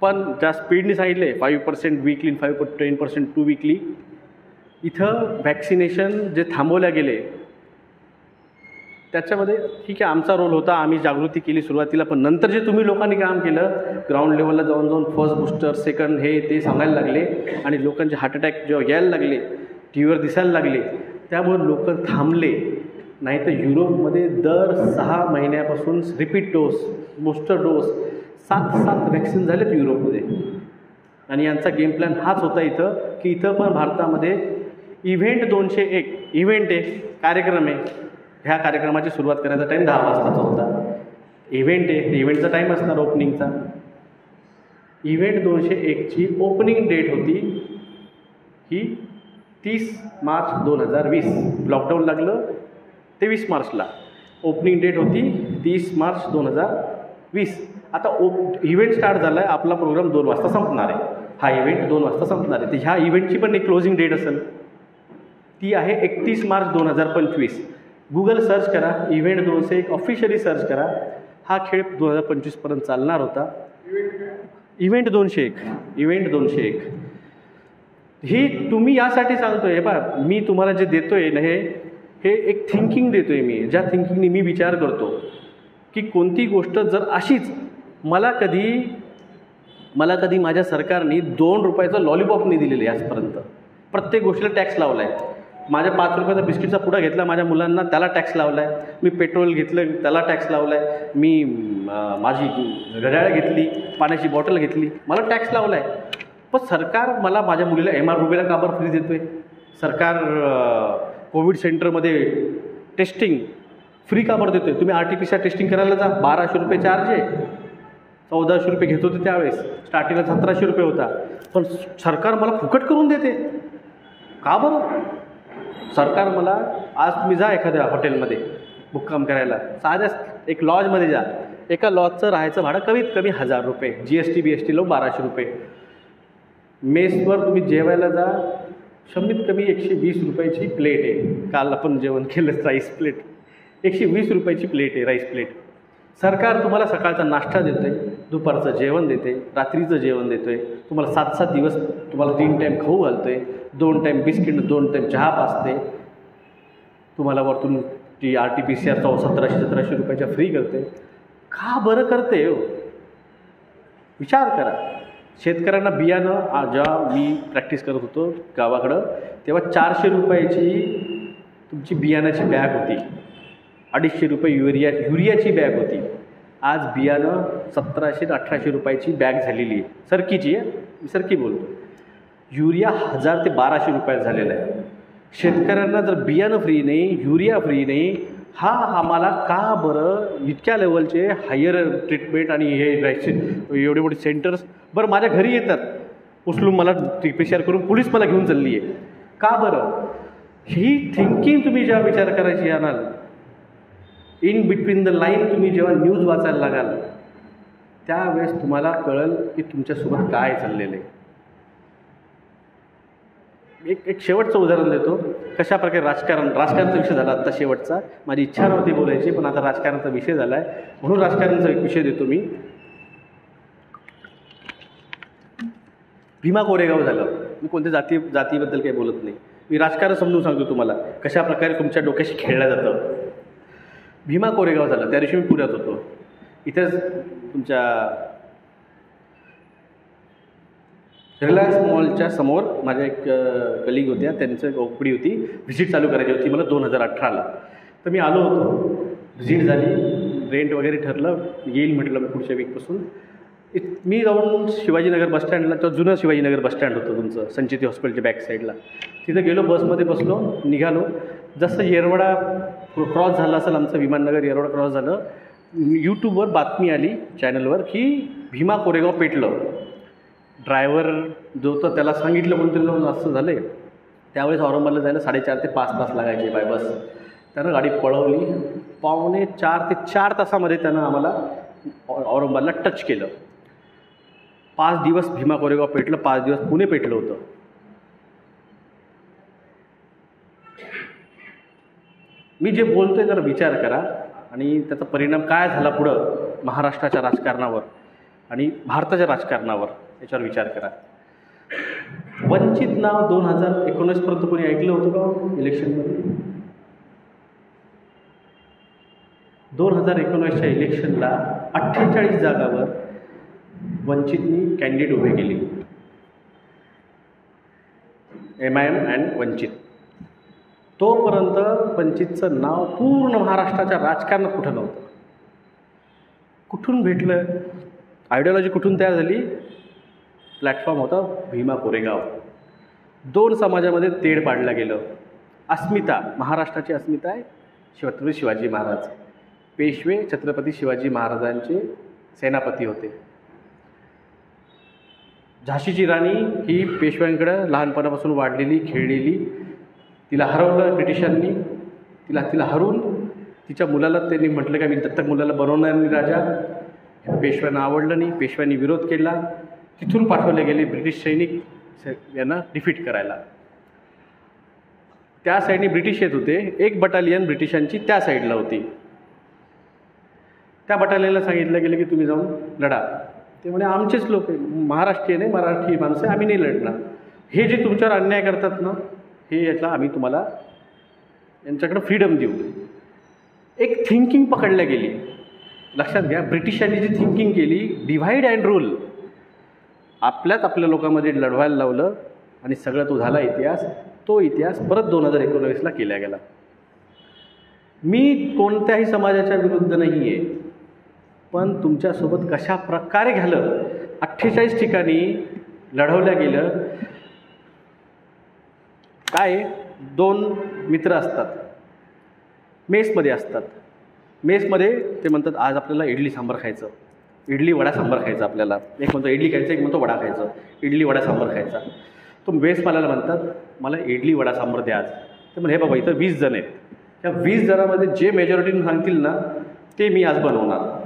पण ज्या स्पीडनी सांगितले 5% वीकली, 10% 2 वीकली, इथं वॅक्सिनेशन जे थांबवल्या गेले त्याच्यामध्ये ठीक आहे, आमचा रोल होता, आम्ही जागृती केली सुरुवातीला. पण नंतर जे तुम्ही लोकांनी काम केलं, ग्राउंड लेवलला जाऊन फर्स्ट बूस्टर, सेकंड, हे ते सांगायला लागले, आणि लोकांचे हार्ट अटॅक जेव्हा यायला लागले, TVवर दिसायला लागले, त्यामुळे लोक थांबले. नाही तर युरोपमध्ये दर 6 महिन्यापासून repeat dose, booster dose 7 vaccine झालेत युरोपमध्ये. आणि यांचा गेम प्लॅन हाच होता इथं, की इथं पण भारतामध्ये इव्हेंट 201 इव्हेंट आहे, कार्यक्रम आहे. ह्या कार्यक्रमाची सुरुवात करायचा टाईम 10 वाजताचा होता. इव्हेंट आहे, ते इव्हेंटचा टाईम असणार ओपनिंगचा. इव्हेंट 201ची ओपनिंग डेट होती ही 30 मार्च 2020. लॉकडाऊन लागलं 23 मार्चला. ओपनिंग डेट होती 30 मार्च 2020. आता इव्हेंट स्टार्ट झाला आहे, आपला प्रोग्राम 2 वाजता संपणार आहे. हा इव्हेंट 2 वाजता संपणार आहे. तर ह्या इव्हेंटची पण एक क्लोजिंग डेट असेल, ती आहे 31 मार्च 2025. गुगल सर्च करा, इव्हेंट 201 ऑफिशियली सर्च करा. हा खेळ 2025पर्यंत चालणार होता. इव्हेंट 201 ही तुम्ही यासाठी सांगतोय. हे पहा, मी तुम्हाला जे देतोय ना, हे एक थिंकिंग देतोय मी, ज्या थिंकिंगने मी विचार करतो की कोणती गोष्ट जर अशीच मला कधी मला कधी माझ्या सरकारने 2 रुपयाचं लॉलीपॉप नाही दिलेलं आहे आजपर्यंत. प्रत्येक गोष्टीला टॅक्स लावला आहे. माझ्या 5 रुपयाचा बिस्किटचा पुडा घेतला माझ्या मुलांना, त्याला टॅक्स लावला आहे. मी पेट्रोल घेतलं, त्याला टॅक्स लावला आहे. मी माझी घड्याळ घेतली, पाण्याची बॉटल घेतली, मला टॅक्स लावला आहे. पण सरकार मला माझ्या मुलीला MR रुबेला का बरं फ्री देतो आहे? सरकार कोविड सेंटरमध्ये टेस्टिंग फ्री का बरं देतो आहे? तुम्ही RT-PCR टेस्टिंग करायला जा, 1200 रुपये चार्ज आहे. 1400 रुपये घेत होते त्यावेळेस, स्टार्टिंगला 1700 रुपये होता. पण सरकार मला फुकट करून देते का बरं? सरकार मला, आज तुम्ही जा एखाद्या हॉटेलमध्ये मुक्काम करायला, साध्या एक लॉजमध्ये जा, एका लॉजचं राहायचं भाडं कमीत कमी 1000 रुपये, GST BST लावून 1200 रुपये. मेसवर तुम्ही जेवायला जा, कमीत कमी 120 रुपयाची प्लेट आहे. काल आपण जेवण केलं राईस प्लेट, 120 रुपयाची प्लेट आहे, राईस प्लेट. सरकार तुम्हाला सकाळचा नाश्ता देतो आहे, दुपारचं जेवण देते, रात्रीचं जेवण देतो आहे, तुम्हाला 7-7 दिवस तुम्हाला 3 टाईम खाऊ घालतो आहे, 2 टाईम बिस्किट, 2 टाईम चहा पाजते, तुम्हाला वरतून ती RT-PCR 1700-1700 रुपयाच्या फ्री करते. का बरं करते हो? विचार करा. शेतकऱ्यांना बियाणं, जेव्हा मी प्रॅक्टिस करत होतो गावाकडं, तेव्हा 400 रुपयाची तुमची बियाणाची बॅग होती, 250 रुपये युरियाची बॅग होती. आज बियाणं 1700-1800 रुपयाची बॅग झालेली आहे, सरकीची आहे, मी सरकी बोलतो. युरिया 1000 ते 1200 रुपयात झालेला आहे. शेतकऱ्यांना जर बियाणं फ्री नाही, युरिया फ्री नाही, हा आम्हाला का बरं इतक्या लेवलचे हायर ट्रीटमेंट आणि हे एवढे मोठे सेंटर्स बरं माझ्या घरी येतात, उचलून मला PCR करून पोलीस मला घेऊन चालली आहे का बरं? ही थिंकिंग तुम्ही जेव्हा विचार करायची आणाल, इन बिटवीन द लाईन तुम्ही जेव्हा न्यूज वाचायला लागाल, त्यावेळेस तुम्हाला कळेल की तुमच्यासोबत काय चाललेलं आहे. एक शेवटचं उदाहरण देतो, कशा प्रकारे राजकारणाचा विषय झाला आत्ता शेवटचा. माझी इच्छा नव्हती बोलायची, पण आता राजकारणाचा विषय झाला आहे म्हणून राजकारणाचा एक विषय देतो मी. भीमा कोरेगाव झालं. मी कोणत्या जातीबद्दल काही बोलत नाही, मी राजकारण समजून सांगतो तुम्हाला कशा प्रकारे तुमच्या डोक्याशी खेळलं जातं. भीमा कोरेगाव झालं, त्या दिवशी मी पुण्यात होतो. इथेच तुमच्या रिलायन्स मॉलच्या समोर माझ्या एक कलिग होत्या, त्यांचं ओपडी होती, व्हिजिट चालू करायची होती मला 2018ला. तर मी आलो होतो, व्हिजिट झाली, रेंट वगैरे ठरलं, येईल म्हटलं मी पुढच्या वीकपासून. मी जाऊन शिवाजीनगर बसस्टँडला, तो जुनं शिवाजीनगर बसस्टँड होतं तुमचं, संचिती हॉस्पिटलच्या बॅक साईडला, तिथं गेलो, बसमध्ये बसलो, निघालो. जसं येरवडा क्रॉस झाला असेल, आमचं विमाननगर येरवडा क्रॉस झालं, यूट्यूबवर बातमी आली चॅनलवर की भीमा कोरेगाव पेटलं. ड्रायव्हर जो होता त्याला सांगितलं कोणतरी जाऊन असं झालं आहे. त्यावेळेस औरंगाबादला जायला 4.5 ते 5 तास लागायचे बाय बस. त्यानं गाडी पळवली, 3.25 ते 4 तासामध्ये त्यानं आम्हाला औरंगाबादला टच केलं. 5 दिवस भीमा कोरेगाव पेटलं, 5 दिवस पुणे पेटलं होतं. मी जे बोलतोय जरा विचार करा आणि त्याचा परिणाम काय झाला पुढं महाराष्ट्राच्या राजकारणावर आणि भारताच्या राजकारणावर, याच्यावर विचार करा. वंचित नाव 2019पर्यंत कोणी ऐकलं होतं का इलेक्शनमध्ये? 2019च्या इलेक्शनला 48 जागावर वंचितनी कॅन्डिडेट उभे केले, MIM अँड वंचित. तोपर्यंत वंचितचं नाव पूर्ण महाराष्ट्राच्या राजकारणात कुठं नव्हतं. कुठून भेटलं? आयडिओलॉजी कुठून तयार झाली? प्लॅटफॉर्म होता भीमा कोरेगाव. 2 समाजामध्ये तेढ पाडलं गेलं. अस्मिता, महाराष्ट्राची अस्मिता आहे छत्रपती शिवाजी महाराज. पेशवे छत्रपती शिवाजी महाराजांचे सेनापती होते. झाशीची राणी ही पेशव्यांकडं लहानपणापासून वाढलेली, खेळलेली, तिला हरवलं ब्रिटिशांनी. तिला हरवून तिच्या मुलाला त्यांनी म्हटलं का मी दत्तक मुलाला बनवणार नाही राजा. पेशव्यांना आवडलं नाही, पेशव्यांनी विरोध केला. तिथून पाठवले गेले ब्रिटिश सैनिक यांना डिफीट करायला. त्या साईडने ब्रिटिश येत होते, एक बटालियन ब्रिटिशांची त्या साईडला होती. त्या बटालियनला सांगितलं गेलं की तुम्ही जाऊन लढा. ते म्हणे आमचेच लोक आहे, महाराष्ट्रीयन आहे, मराठी माणसं आहे, आम्ही नाही लढणार. हे जे तुमच्यावर अन्याय करतात ना, हे यातला आम्ही तुम्हाला यांच्याकडं फ्रीडम देऊ. एक थिंकिंग पकडल्या गेली. लक्षात घ्या, ब्रिटिशांनी जी थिंकिंग केली, डिव्हाइड अँड रूल. आपल्या लोकांमध्ये लढवायला लावलं आणि सगळा तो झाला इतिहास. तो इतिहास परत 2019ला केला गेला. मी कोणत्याही समाजाच्या विरुद्ध नाही आहे, पण तुमच्यासोबत कशा प्रकारे झालं. 48 ठिकाणी लढवल्या गेलं. काय 2 मित्र असतात, मेसमध्ये असतात. मेसमध्ये ते म्हणतात आज आपल्याला इडली सांबार खायचं, इडली वडा सांबार खायचा. आपल्याला एक म्हणतो इडली खायचं, एक म्हणतो वडा खायचं, इडली वडा सांबार खायचा. तो मेसवाल्याला म्हणतात मला इडली वडा सांबार द्या आज. तर म्हणजे हे बाबा इथं 20 जण आहेत, त्या 20 जणांमध्ये जे मेजॉरिटीने सांगतील ना ते मी आज बनवणार.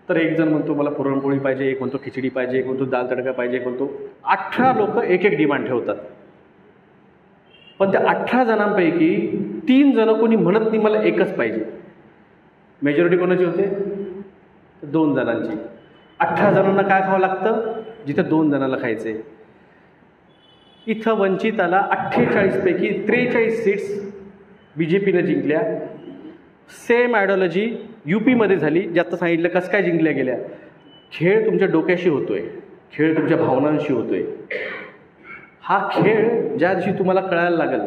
तर एक जण म्हणतो मला पुरणपोळी पाहिजे, एक म्हणतो खिचडी पाहिजे, एक म्हणतो दाल तडका पाहिजे, एक म्हणतो 18 लोक एक एक डिमांड ठेवतात. पण त्या 18 जणांपैकी 3 जण कोणी म्हणत नाही मला एकच पाहिजे. मेजॉरिटी कोणाची होते? 2 जणांची. 18 जणांना काय खावं लागतं जिथं 2 जणांना खायचे. इथं वंचिताला 48 पैकी 43 सीट्स BJPनं जिंकल्या. सेम आयडिओलॉजी UPमध्ये झाली. जे आत्ता सांगितलं कसं काय जिंकल्या गेल्या. खेळ तुमच्या डोक्याशी होतोय, खेळ तुमच्या भावनांशी होतोय. हा खेळ ज्या दिवशी तुम्हाला कळायला लागेल.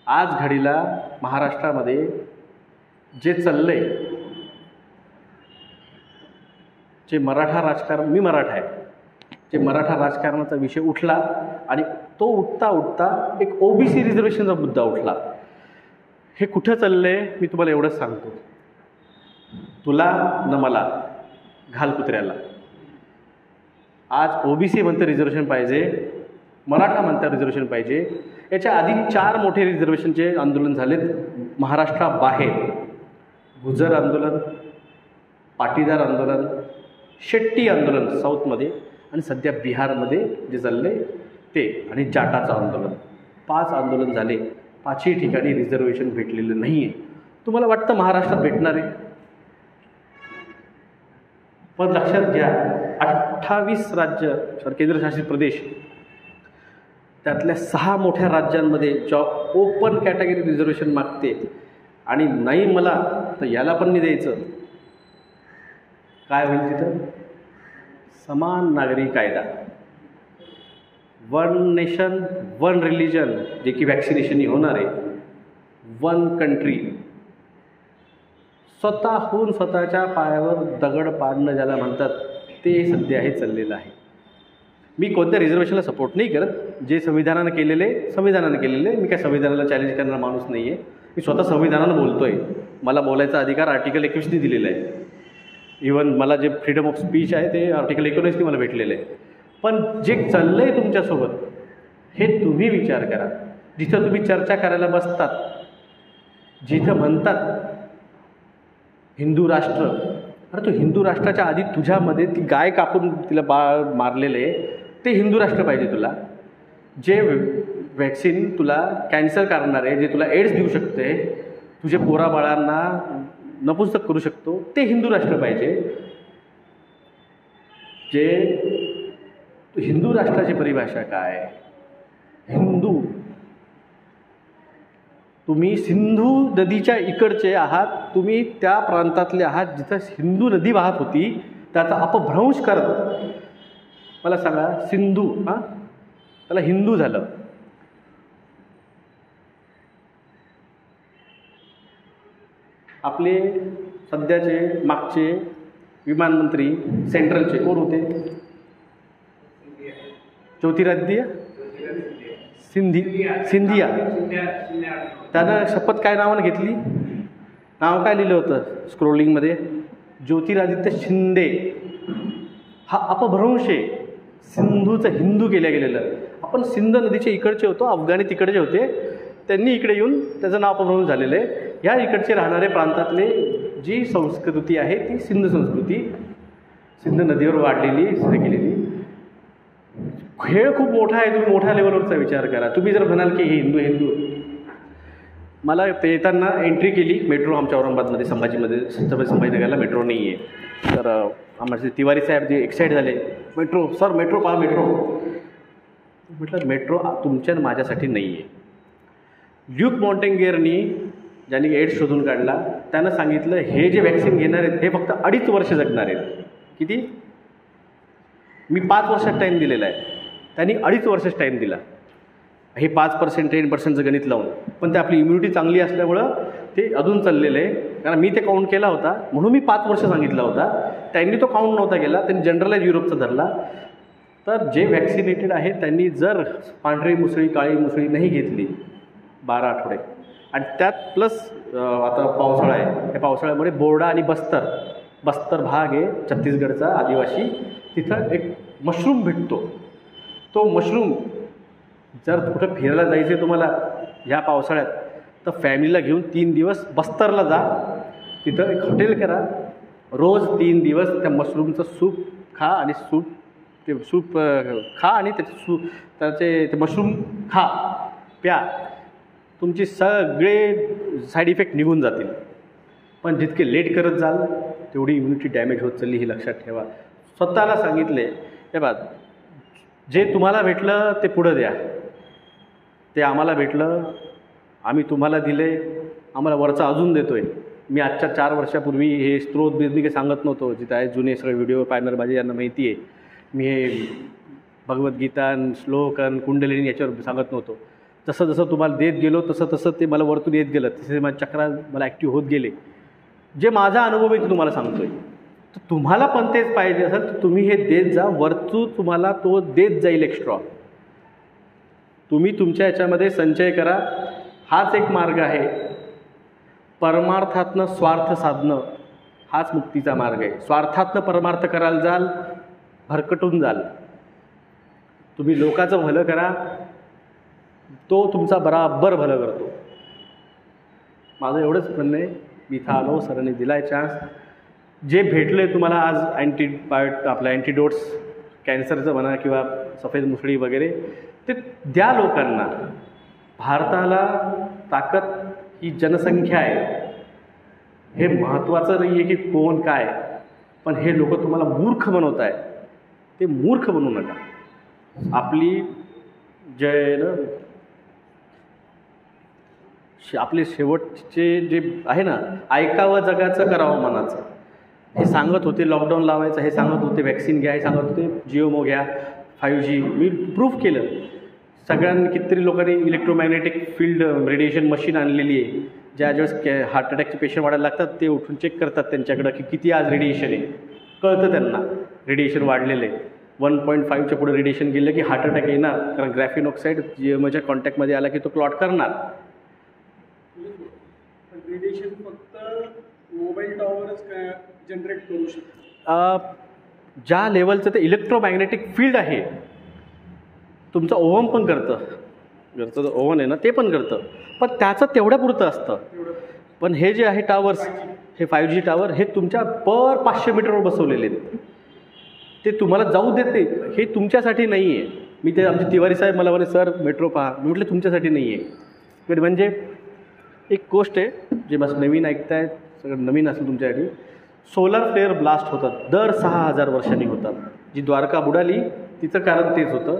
आज घडीला महाराष्ट्रामध्ये जे चाललंय, जे मराठा राजकारण, मी मराठा आहे, जे मराठा राजकारणाचा विषय उठला आणि तो उठता उठता एक OBC रिझर्वेशनचा मुद्दा उठला. हे कुठं चाललं आहे मी तुम्हाला एवढंच सांगतो. तुला न मला, घाल कुत्र्याला. आज OBC म्हणतं रिझर्वेशन पाहिजे, मराठा म्हणतं रिझर्वेशन पाहिजे. याच्या आधी 4 मोठे रिझर्वेशनचे आंदोलन झालेत महाराष्ट्राबाहेर. गुजर आंदोलन, पाटीदार आंदोलन, शेट्टी आंदोलन साऊथमध्ये, आणि सध्या बिहारमध्ये जे चालले ते, आणि जाटाचं आंदोलन. 5 आंदोलन झाले. 5ही ठिकाणी रिझर्वेशन भेटलेलं नाही आहे. तुम्हाला वाटतं महाराष्ट्रात भेटणार आहे? पण लक्षात घ्या 28 राज्य केंद्रशासित प्रदेश, त्यातल्या 6 मोठ्या राज्यांमध्ये जॉ ओपन कॅटेगरी रिझर्वेशन मागते आणि नाही मला तर याला पण नाही द्यायचं. काय होईल तिथं? समान नागरी कायदा, 1 नेशन 1 रिलिजन, जे की वॅक्सिनेशनही होणार आहे, 1 कंट्री. स्वतःहून स्वतःच्या पायावर दगड पाडणं ज्याला म्हणतात ते सध्या हे चाललेलं आहे. मी कोणत्या रिझर्वेशनला सपोर्ट नाही करत. जे संविधानानं केलेले. मी काय संविधानाला चॅलेंज करणारा माणूस नाही आहे. मी स्वतः संविधानानं बोलतो आहे. मला बोलायचा अधिकार आर्टिकल 21ने दिलेला आहे. इवन मला जे फ्रीडम ऑफ स्पीच आहे ते आर्टिकल 19ने मला भेटलेलं आहे. पण जे चाललं आहे तुमच्यासोबत हे तुम्ही विचार करा. जिथं तुम्ही चर्चा करायला बसतात, जिथं म्हणतात हिंदू राष्ट्र, अरे तो हिंदू राष्ट्राच्या आधी तुझ्यामध्ये ती गाय कापून तिला मारलेलं आहे ते हिंदू राष्ट्र पाहिजे तुला. जे वॅक्सिन तुला कॅन्सर करणारे, जे तुला एड्स देऊ शकते, तुझे पोराबाळांना नपुंसक करू शकतो ते हिंदू राष्ट्र पाहिजे. जे हिंदू राष्ट्राची परिभाषा काय? हिंदू. तुम्ही सिंधू नदीच्या इकडचे आहात, तुम्ही त्या प्रांतातले आहात जिथं सिंधू नदी वाहत होती, त्याचा अपभ्रंश करत मला सांगा सिंधू, त्याला हिंदू झालं. आपले सध्याचे मागचे विमानमंत्री सेंट्रलचे कोण होते? ज्योतिरादित्य सिंधिया. त्यानं शपथ काय नावानं घेतली? नाव काय लिहिलं होतं स्क्रोलिंगमध्ये? ज्योतिरादित्य शिंदे. हा अपभ्रंश आहे. सिंधूचं हिंदू केलं गेलेलं. आपण सिंध नदीच्या इकडचे होतो, अफगाणी तिकडचे होते, त्यांनी इकडे येऊन त्याचं नाव अपभ्रंश झालेलं आहे. ह्या इकडचे राहणारे प्रांतातले जी संस्कृती आहे ती सिंध संस्कृती, सिंध नदीवर वाढलेली, सिद्ध केलेली. खेळ खूप मोठा आहे. तुम्ही मोठ्या लेवलवरचा विचार करा. तुम्ही जर म्हणाल की हे हिंदू, मला ते येताना एंट्री केली मेट्रो आमच्या औरंगाबादमध्ये, संभाजीनगरला मेट्रो नाही आहे. तर आमचे तिवारी साहेब जे एक्साईट झाले, मेट्रो सर, मेट्रो पहा, मेट्रो. म्हटलं मेट्रो तुमच्या माझ्यासाठी नाही आहे. ल्यूक मॉन्टेंगियरनी, ज्यांनी एड्स शोधून काढला, त्यानं सांगितलं हे जे वॅक्सिन घेणार आहेत हे फक्त 2.5 वर्ष जगणार आहेत. किती? मी 5 वर्षात टाईम दिलेला आहे, त्यांनी 2.5 वर्षाचा टाईम दिला. हे 5% 10%चं गणित लावून, पण ते आपली इम्युनिटी चांगली असल्यामुळं ते अजून चाललेलं आहे. कारण मी ते काउंट केला होता म्हणून मी 5 वर्ष सांगितला होता. त्यांनी तो काउंट नव्हता केला, त्यांनी जनरलाइज युरोपचा धरला. तर जे व्हॅक्सिनेटेड आहे त्यांनी जर पांढरी मुसळी काळी मुसळी नाही घेतली 12 आठवडे, आणि त्यात प्लस आता पावसाळा आहे, त्या पावसाळ्यामध्ये बोर्डा आणि बस्तर भाग आहे छत्तीसगडचा आदिवासी, तिथं एक मशरूम भेटतो. तो मशरूम जर कुठं फिरायला जायचं आहे तुम्हाला ह्या पावसाळ्यात, तर फॅमिलीला घेऊन 3 दिवस बस्तरला जा, तिथं एक हॉटेल करा, रोज 3 दिवस त्या मशरूमचं सूप खा आणि सूप खा आणि त्याचे ते मशरूम खा प्या, तुमचे सगळे साईड इफेक्ट निघून जातील. पण जितके लेट करत जाल तेवढी इम्युनिटी डॅमेज होत चालली, हे लक्षात ठेवा. स्वतःला सांगितले हे बघ, जे तुम्हाला भेटलं ते पुढं द्या, ते आम्हाला भेटलं आम्ही तुम्हाला दिले, आम्हाला वरचा अजून देतो आहे. मी आजच्या 4 वर्षापूर्वी हे स्त्रोत बिजनी काही सांगत नव्हतो, जिथं आहे जुने सगळे व्हिडिओ पाहणार माझे यांना माहिती आहे. मी हे भगवद्गीता श्लोक कुंडलिनी याच्यावर सांगत नव्हतो. जसं जसं तुम्हाला देत गेलो तसं तसं ते मला वरतून येत गेलं, तसे माझ्या चक्रा मला ॲक्टिव्ह होत गेले. जे माझा अनुभव आहे ते तुम्हाला सांगतो आहे. तर तुम्हाला पण तेच पाहिजे असेल तर तुम्ही हे देत जा, वरतून तुम्हाला तो देत जाईल एक्स्ट्रा. तुम्ही तुमच्या याच्यामध्ये संचय करा, हाच एक मार्ग आहे. परमार्थातनं स्वार्थ साधणं हाच मुक्तीचा मार्ग आहे. स्वार्थातनं परमार्थ करायला जाल भरकटून जाल. तुम्ही लोकांचं भलं करा, तो तुमचा बराबर भलं करतो. माझं एवढंच म्हणणं आहे. मी इथं आलो, सरांनी दिलाय चान्स. जे भेटले तुम्हाला आज अँटीडोट्स कॅन्सरचं म्हणा किंवा सफेद मुसळी वगैरे, ते द्या लोकांना. भारताला ताकद ही जनसंख्या आहे. हे महत्त्वाचं नाही आहे की कोण काय, पण हे लोक तुम्हाला मूर्ख बनवत आहे. ते मूर्ख बनवू नका. आपली जे ना आपले शेवटचे जे आहे ना, ऐकावं जगाचं करावं मनाचं, हे सांगत होते. लॉकडाऊन लावायचं हे सांगत होते, वॅक्सिन घ्या हे सांगत होते, जिओमो घ्या, 5G. मी प्रूफ केलं. सगळ्यांनी कितीतरी लोकांनी इलेक्ट्रोमॅग्नेटिक फील्ड रेडिएशन मशीन आणलेली आहे. ज्यावेळेस हार्ट अटॅकचे पेशंट वाढायला लागतात ते उठून चेक करतात त्यांच्याकडं की किती आज रेडिएशन आहे. कळतं त्यांना रेडिएशन वाढलेलं आहे. 1.5च्या पुढे रेडिएशन गेलं की हार्ट अटॅक येणार, कारण ग्रॅफिन ऑक्साईड जिओमोच्या कॉन्टॅक्टमध्ये आला की तो क्लॉट करणार. रेडिएशन फक्त मोबाईल टॉवरच काय जनरेट करू शकतो. ज्या लेवलचं ते इलेक्ट्रोमॅग्नेटिक फील्ड आहे, तुमचं ओव्हन पण करतं, घरचं जो ओव्हन आहे ना ते पण करतं, पण त्याचं तेवढ्या पुरतं असतं. पण हे जे आहे टावर्स, हे 5G टावर, हे तुमच्या पर 500 मीटरवर बसवलेले आहेत. ते तुम्हाला जाऊ देत नाही. हे तुमच्यासाठी नाही आहे. मी ते आमचे तिवारी साहेब मला म्हणे सर मेट्रो पहा, मी म्हटलं तुमच्यासाठी नाही आहे. म्हणजे एक गोष्ट आहे जे बस नवीन ऐकताय, सगळं नवीन असेल तुमच्यासाठी. सोलर फ्लेअर ब्लास्ट होतात, दर 6000 वर्षांनी होतात. जी द्वारका बुडाली तिचं कारण तेच होतं.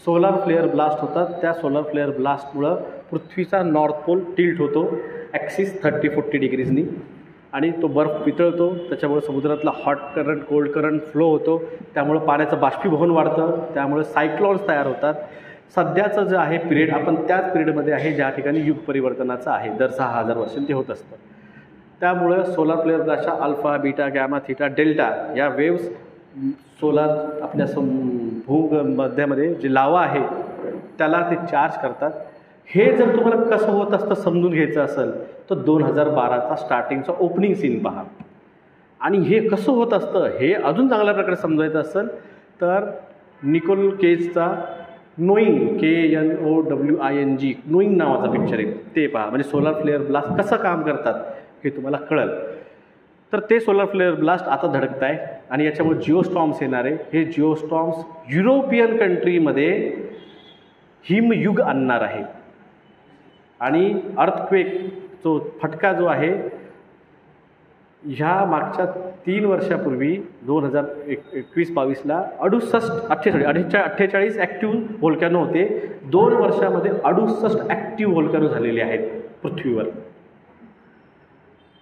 सोलर फ्लेअर ब्लास्ट होतात. त्या सोलर फ्लेअर ब्लास्टमुळं पृथ्वीचा नॉर्थ पोल टिल्ट होतो ॲक्सिस 30-40 डिग्रीजनी, आणि तो बर्फ पितळतो. त्याच्यामुळे समुद्रातला hot current cold current flow होतो. त्यामुळं पाण्याचं बाष्पीभवन वाढतं. त्यामुळे सायक्लॉन्स तयार होतात. सध्याचं जे आहे पिरियड, आपण त्याच पिरियडमध्ये आहे ज्या ठिकाणी युग परिवर्तनाचं आहे. दर 6000 वर्षांनी ते होत असतं. त्यामुळं सोलर फ्लेअर ब्लास्टच्या alpha beta gamma theta delta या वेव्स सोलार आपल्या भूमध्यामध्ये जे लावा आहे त्याला ते चार्ज करतात. हे जर तुम्हाला कसं होत असतं समजून घ्यायचं असेल तर 2012चा स्टार्टिंगचा ओपनिंग सीन पहा. आणि हे कसं होत असतं हे अजून चांगल्या प्रकारे समजायचं असेल तर निकोल केजचा नोईंग KNOWING नोईंग नावाचा पिक्चर आहे ते पहा. म्हणजे सोलर फ्लेअर ब्लास्ट कसं काम करतात हे तुम्हाला कळेल. तर ते सोलर फ्लेअर ब्लास्ट आता धडकत आहे आणि याच्यामुळे जिओस्टॉर्म्स येणार आहे. हे जिओस्टॉर्म्स युरोपियन कंट्रीमध्ये हिमयुग आणणार आहे. आणि अर्थक्वेक जो फटका जो आहे, ह्या मागच्या 3 वर्षापूर्वी 2021-22ला 48 ॲक्टिव्ह व्होल्कॅनो होते. 2 वर्षामध्ये 68 ॲक्टिव्ह व्होल्कॅनो झालेले आहेत पृथ्वीवर.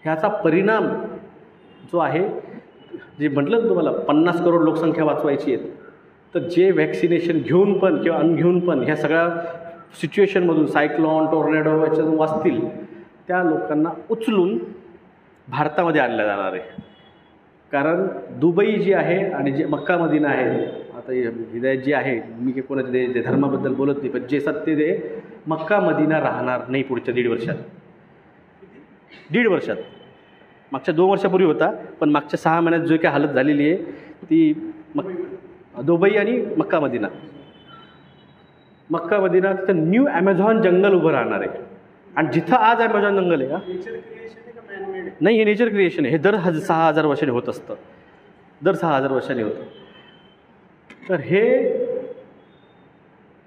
ह्याचा परिणाम जो आहे, जे म्हटलं ना तुम्हाला 50 करोड लोकसंख्या वाचवायची आहे, तर जे वॅक्सिनेशन घेऊन पण किंवा अनघेऊन पण ह्या सगळ्या सिच्युएशनमधून सायक्लॉन टॉर्नेडो याच्यातून वाचतील त्या लोकांना उचलून भारतामध्ये आणलं जाणार आहे. कारण दुबई जी आहे आणि जे मक्का मदिना आहे, आता हिदायत जी आहे, मी काही कोणाच्या जे धर्माबद्दल बोलत नाही, पण जे सत्य ते मक्का मदिना राहणार नाही पुढच्या 1.5 वर्षात. 1.5 वर्षात. मागच्या 2 वर्षापूर्वी होता, पण मागच्या 6 महिन्यात जो काही हालत झालेली आहे ती दुबई आणि मक्का मदिना. मक्का मदिना तिथं न्यू ॲमेझॉन जंगल उभं राहणार आहे. आणि जिथं आज ॲमेझॉन जंगल आहे का नाही, हे नेचर क्रिएशन आहे. हे दर 6,000 वर्षांनी होत असतं, दर 6,000 वर्षांनी होतं. तर हे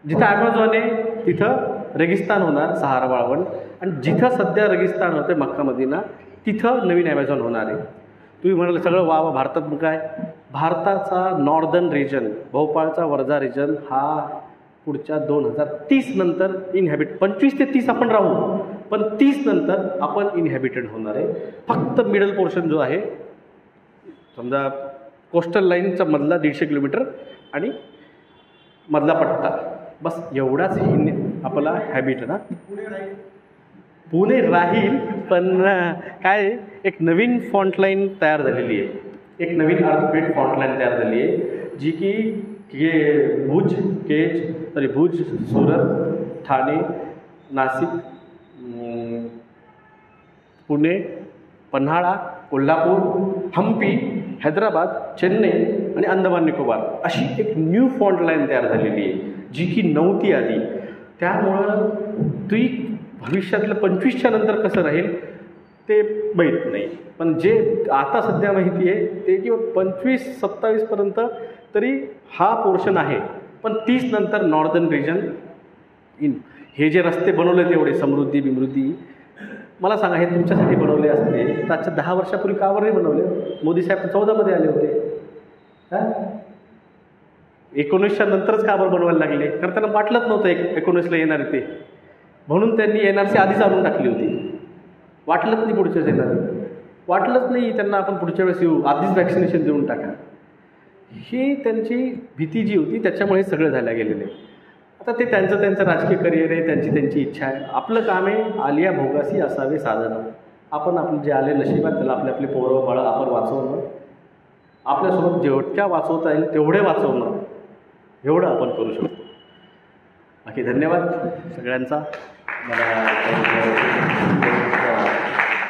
जिथं ॲमेझॉन आहे तिथं रेगिस्तान होणार, सहारा वाळवंट. आणि जिथं सध्या रेगिस्तान होतं मक्का मदिना तिथं नवीन ॲमेझॉन होणार आहे. तुम्ही म्हणाल सगळं वा भारतात मग काय, भारताचा नॉर्दर्न रिजन, भोपाळचा वर्धा रिजन हा पुढच्या 2030 नंतर इनहॅबिट, 25 ते 30 आपण राहू, पण 30 नंतर आपण इनहॅबिटेड होणार आहे. फक्त मिडल पोर्शन जो आहे, समजा कोस्टल लाईनचा मधला 150 किलोमीटर आणि मधला पट्टा, बस एवढाच आपला हॅबिट ना. पुणे राहील, पण काय एक नवीन फॉन्ट लाईन तयार झालेली आहे, एक नवीन अर्थक्वेट फॉन्ट लाईन तयार झाली आहे, जी की भुज, भुज, सुरत, ठाणे, नाशिक, पुणे, पन्हाळा, कोल्हापूर, हम्पी, हैदराबाद, चेन्नई आणि अंदमान निकोबार अशी एक न्यू फॉन्ट लाईन तयार झालेली आहे, जी की नव्हती आधी. त्यामुळं ती भविष्यातलं 25च्या नंतर कसं राहील ते माहीत नाही, पण जे आता सध्या माहिती आहे ते किंवा 25-27पर्यंत तरी हा पोर्शन आहे. पण 30 नंतर नॉर्दर्न रिजन हे जे रस्ते बनवले तेवढे समृद्धी बिमृद्धी, मला सांगा हे तुमच्यासाठी बनवले असते तर आजच्या 10 वर्षापूर्वी का बरं नाही बनवले? मोदी साहेब 14मध्ये आले होते, 19च्या नंतरच का बरं बनवायला लागले? कारण त्यांना वाटलंच नव्हतं 19ला येणार ते, म्हणून त्यांनी NRC आधीच आणून टाकली होती. वाटलंच नाही पुढच्याच येणार, वाटलंच नाही त्यांना आपण पुढच्या वेळेस येऊ, आधीच वॅक्सिनेशन देऊन टाका. ही त्यांची भीती जी होती त्याच्यामुळे सगळं झालं गेलेलं आहे. आता ते त्यांचं राजकीय करिअर आहे, त्यांची इच्छा आहे. आपलं काम आहे आलिया भोगासी असावे साधनं. आपण आपले जे आले नशिबात त्याला आपले पोरं बाळं आपण वाचवणं, आपल्यासोबत जेवढ्या वाचवता येईल तेवढे वाचवणं, एवढं आपण करू शकतो. बाकी धन्यवाद सगळ्यांचा. मला